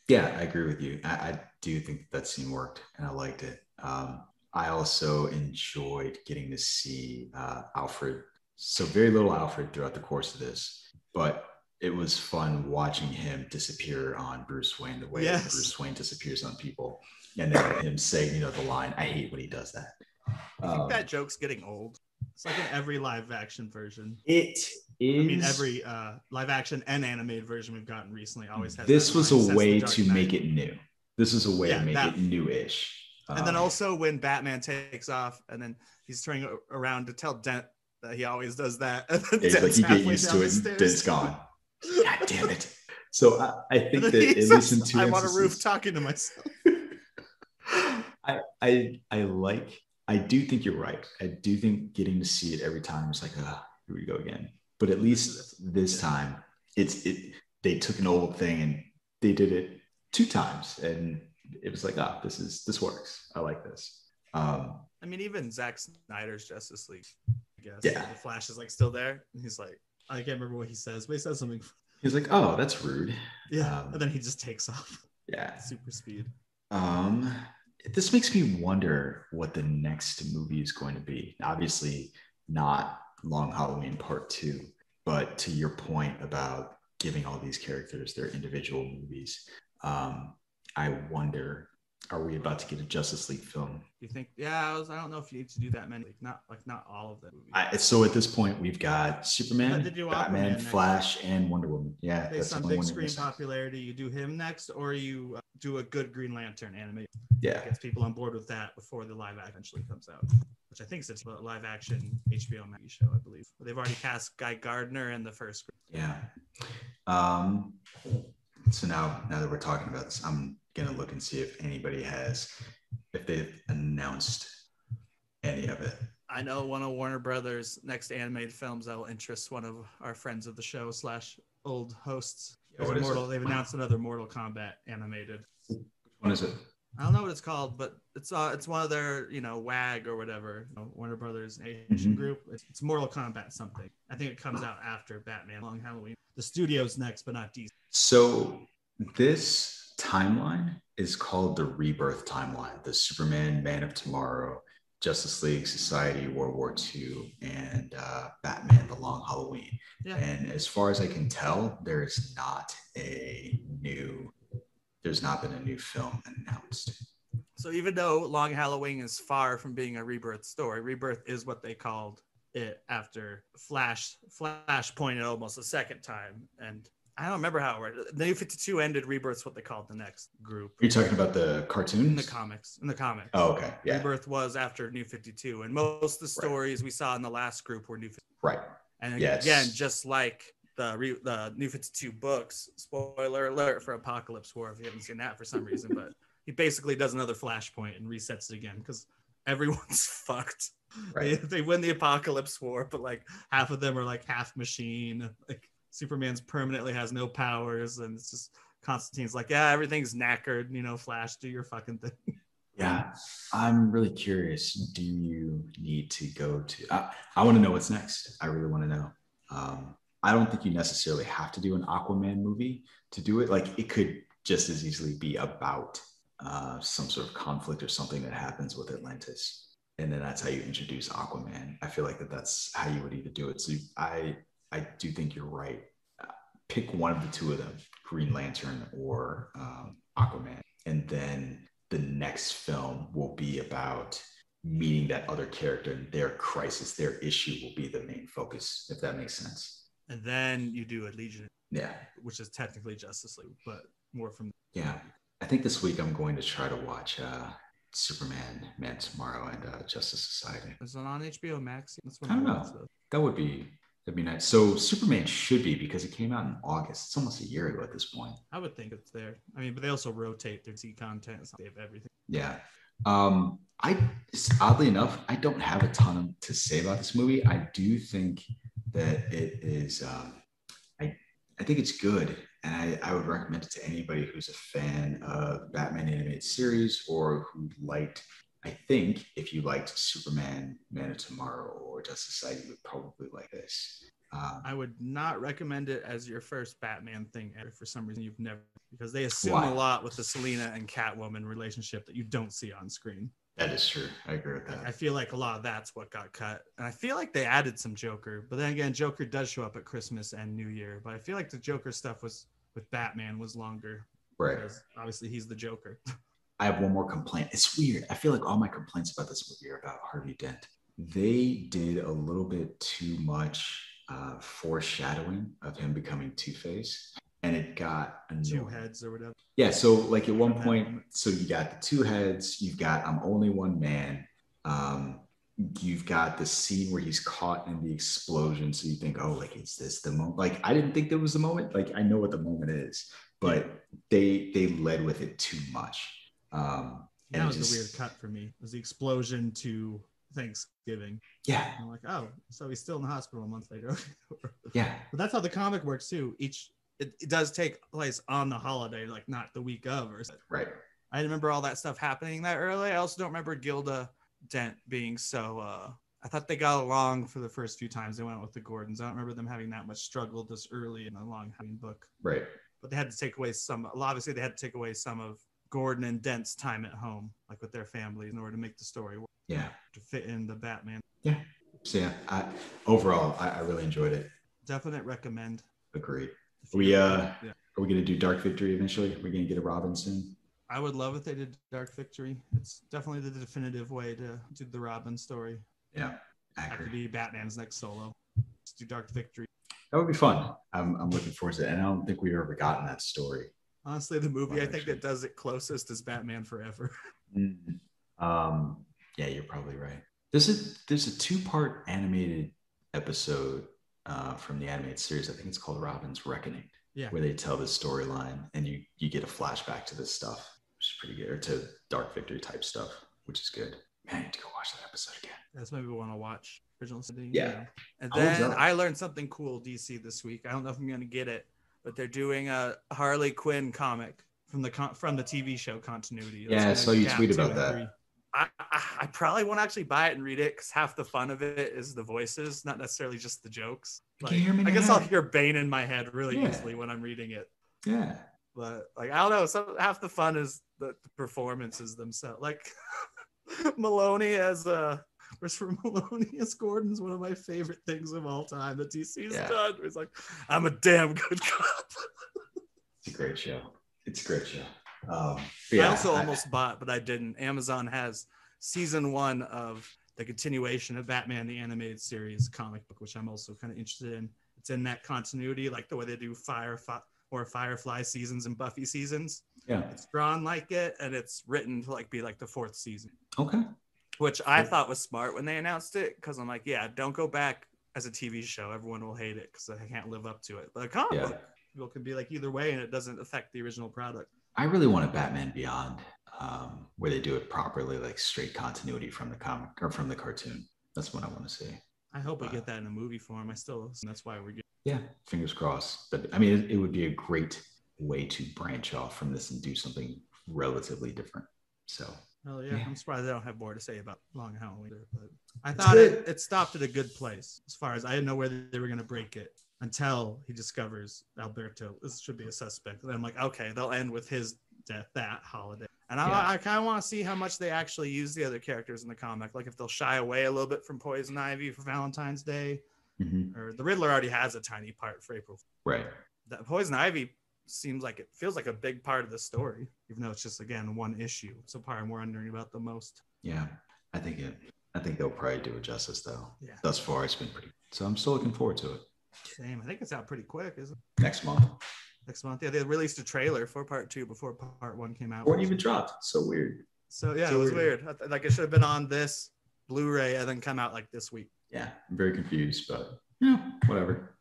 Yeah, I agree with you. I do think that scene worked, and I liked it. I also enjoyed getting to see Alfred. So very little Alfred throughout the course of this, but it was fun watching him disappear on Bruce Wayne, the way that Bruce Wayne disappears on people, and then him saying, the line, "I hate when he does that." I think that joke's getting old. It's like in every live action version. It is. Every live action and animated version we've gotten recently always has. This was a way to make it new. This is a way to make it newish. And then also when Batman takes off and then he's turning around to tell Dent that he always does that. And then he's like, you get used to it, and Dent's gone. God damn it. So I think that at least in two I'm instances, on a roof talking to myself. I do think you're right. I do think getting to see it every time is like, here we go again. But at least this time, they took an old thing and they did it 2 times, and it was like, this works. I like this. Even Zack Snyder's Justice League, I guess. Yeah. The Flash is like still there, and he's like, I can't remember what he says, but he says something. He's like, oh, that's rude. Yeah, and then he just takes off. Yeah, super speed. This makes me wonder what the next movie is going to be. Obviously, not Long Halloween Part 2, but to your point about giving all these characters their individual movies, I wonder, are we about to get a Justice League film? You think? Yeah, I don't know if you need to do that many. Not all of them. So at this point, we've got Superman, Batman, Flash, and Wonder Woman. Yeah, based on big screen popularity, you do him next, or you do a good Green Lantern animated. Yeah, gets people on board with that before the live action eventually comes out, which I think is a live action HBO show, I believe. But they've already cast Guy Gardner in the first. Yeah. So now that we're talking about this, I'm gonna look and see if they've announced any of it. I know one of Warner Brothers' next animated films that will interest one of our friends of the show / old hosts. They've announced another Mortal Kombat animated. Which one is it? I don't know what it's called, but it's one of their WAG or whatever, Warner Brothers Asian group. It's Mortal Kombat something. I think it comes out after Batman Long Halloween. The studio's next, but not DC. So this timeline is called the Rebirth timeline. The Superman, Man of Tomorrow, Justice League Society, World War II, and Batman: The Long Halloween. Yeah. And as far as I can tell, there's not been a new film announced. So even though Long Halloween is far from being a Rebirth story, Rebirth is what they called it after Flashpoint almost a second time. And I don't remember how it worked. The New 52 ended. Rebirth's what they called the next group. Are you talking about the cartoons? In the comics. Oh, okay. Yeah. Rebirth was after New 52. And most of the stories we saw in the last group were New 52. Right. And again, just like the New 52 books. Spoiler alert for Apocalypse War if you haven't seen that for some reason, but he basically does another Flashpoint and resets it again because everyone's fucked. Right. They win the Apocalypse War, but like half of them are like half machine. Like Superman's permanently has no powers, and it's just Constantine's like, yeah, everything's knackered. You know, Flash, do your fucking thing. Yeah, I'm really curious. Do you need to go to? I want to know what's next. I really want to know. I don't think you necessarily have to do an Aquaman movie to do it. Like it could just as easily be about some sort of conflict or something that happens with Atlantis, and then that's how you introduce Aquaman. I feel like that's how you would either do it. So I do think you're right. Pick one of the two of them, Green Lantern or Aquaman, and then the next film will be about meeting that other character, and their crisis, their issue will be the main focus, if that makes sense. And then you do a Legion, Yeah, which is technically Justice League, but more from yeah. I think this week I'm going to try to watch Superman, Man Tomorrow, and Justice Society. Is it on HBO Max? That's what I don't know. That'd be nice. So Superman should be, because it came out in August. It's almost a year ago at this point. I would think it's there. I mean, but they also rotate their DC content. So they have everything. Yeah. Oddly enough, I don't have a ton to say about this movie. I do think that it is, I think it's good. And I would recommend it to anybody who's a fan of Batman animated series, or who liked, I think if you liked Superman, Man of Tomorrow, or Justice Society, you would probably like this. I would not recommend it as your first Batman thing ever. For some reason, you've never, because they assume Why? a lot with the Selena and Catwoman relationship that you don't see on screen. That is true. I agree with that. I feel like a lot of that's what got cut. And I feel like they added some Joker. But then again, Joker does show up at Christmas and New Year. But I feel like the Joker stuff was with Batman was longer. Right. Because obviously he's the Joker. I have one more complaint. It's weird. I feel like all my complaints about this movie are about Harvey Dent. They did a little bit too much foreshadowing of him becoming Two-Face, and it got annoying. Two heads or whatever. Yeah, so like at one point, so you got the two heads, you've got I'm Only One Man, you've got the scene where he's caught in the explosion, so you think, oh, like, is this the moment? Like, I didn't think there was a moment. Like, I know what the moment is, but they led with it too much. That was a weird cut for me. It was the explosion to Thanksgiving. Yeah. And I'm like, oh, so he's still in the hospital a month later. Yeah. But that's how the comic works too. It does take place on the holiday, like not the week of or something. Right. I remember all that stuff happening that early. I also don't remember Gilda Dent being so I thought they got along for the first few times they went out with the Gordons. I don't remember them having that much struggle this early in a long book. Right. But they had to take away obviously they had to take away some of Gordon and Dent's time at home, like with their families, in order to make the story work. Yeah. To fit in the Batman. Yeah. So yeah, overall, I really enjoyed it. Definite recommend. Agreed. Are we going to do Dark Victory eventually? Are we going to get a Robin soon? I would love if they did Dark Victory. It's definitely the definitive way to do the Robin story. Yeah. That could be Batman's next solo. Let's do Dark Victory. That would be fun. I'm looking forward to it. And I don't think we've ever gotten that story. Honestly, the movie I think that does it closest is Batman Forever. Yeah, you're probably right. There's a 2-part animated episode from the animated series. I think it's called Robin's Reckoning. Yeah. Where they tell the storyline and you get a flashback to this stuff, which is pretty good, or to Dark Victory type stuff, which is good. Man, I need to go watch that episode again. That's maybe we want to watch original setting. Yeah. And then I learned something cool, DC, this week. I don't know if I'm going to get it, but they're doing a Harley Quinn comic from the TV show continuity. Yeah, I saw you tweet about that. I probably won't actually buy it and read it because half the fun of it is the voices, not necessarily just the jokes. Like, I guess I'll hear Bane in my head really easily when I'm reading it. Yeah. But like, I don't know. Half the fun is the performances themselves. Like Maloney as Christopher Maloney as Gordon's one of my favorite things of all time that DC's done. It's like, I'm a damn good cop. It's a great show. I also almost bought, but I didn't. Amazon has season 1 of the continuation of Batman the Animated Series comic book, which I'm also kind of interested in. It's in that continuity, like the way they do Firefly seasons and Buffy seasons. Yeah, it's drawn like it, and it's written to be like the 4th season. Okay. Which I thought was smart when they announced it, because I'm like, yeah, don't go back as a TV show, everyone will hate it because they can't live up to it. But a comic book, people can be like either way, and it doesn't affect the original product. I really want a Batman Beyond where they do it properly, like straight continuity from the comic or from the cartoon. That's what I want to see. I hope we get that in a movie form. That's why we're good. Yeah, fingers crossed. But I mean, it would be a great way to branch off from this and do something relatively different. So. Well, yeah, I'm surprised I don't have more to say about Long Halloween. But I thought it stopped at a good place as far as I didn't know where they were going to break it until he discovers Alberto. This should be a suspect. And I'm like, okay, they'll end with his death that holiday. And I kind of want to see how much they actually use the other characters in the comic. Like if they'll shy away a little bit from Poison Ivy for Valentine's Day. Mm-hmm. Or the Riddler already has a tiny part for April. Right. That Poison Ivy feels like a big part of the story, even though it's just, again, one issue. It's the part I'm wondering about the most. Yeah, I think they'll probably do it justice, though. Yeah. Thus far, it's been pretty. So I'm still looking forward to it. Same. I think it's out pretty quick, isn't it? Next month. Yeah. They released a trailer for part 2 before part 1 came out. Or even dropped. So weird. So yeah, it was weird. Like it should have been on this Blu-ray and then come out like this week. Yeah, I'm very confused, but whatever.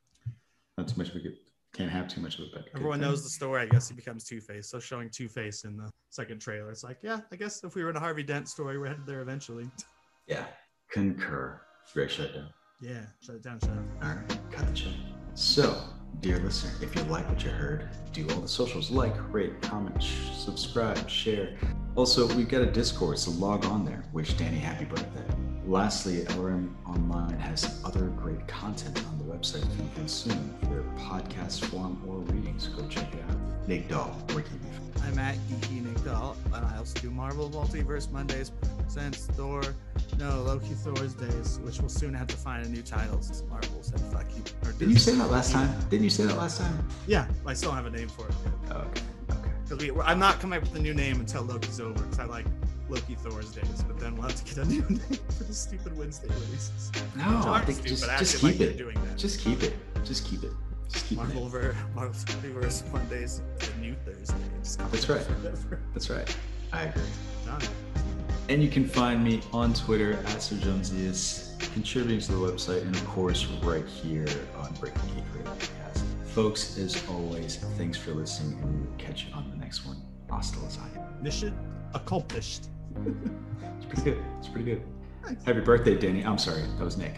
Not too much of a good. Can't have too much of a bad. Everyone knows the story. I guess he becomes Two-Face. So showing Two-Face in the second trailer, it's like, yeah, I guess if we were in a Harvey Dent story, we're headed there eventually. Yeah, concur. Great shutdown. Yeah, shut it down, shut it. All right, cut the shut. So, dear listener, if you like what you heard, do all the socials, like, rate, comment, subscribe, share. Also, we've got a Discord, so log on there. Wish Danny happy birthday. Lastly, LRM Online has other great content on the website you can consume, either podcast form or readings. Go check it out. Nick Dahl, where can you find? I'm at Geeky Nick Dahl, and I also do Marvel Multiverse Mondays, presents Loki Thor's Days, which will soon have to find a new title since Marvel said fuck you. Didn't you say that last time? Yeah, I still don't have a name for it. Oh, okay. Because I'm not coming up with a new name until Loki's over, because I like Loki Thor's Days, but then we'll have to get a new name for the stupid Wednesday releases. No, I think just keep it. Doing that. Just keep it. Marvel Multiverse Mondays, the new Thursday. That's right. I agree. Done. And you can find me on Twitter at Sir Jonesy, contributing to the website, and of course right here on Breaking Geek Radio podcast. Folks, as always, thanks for listening, and we will catch you on the next one. Hasta la vista. Mission accomplished. It's pretty good. Happy birthday, Danny. I'm sorry. That was Nick.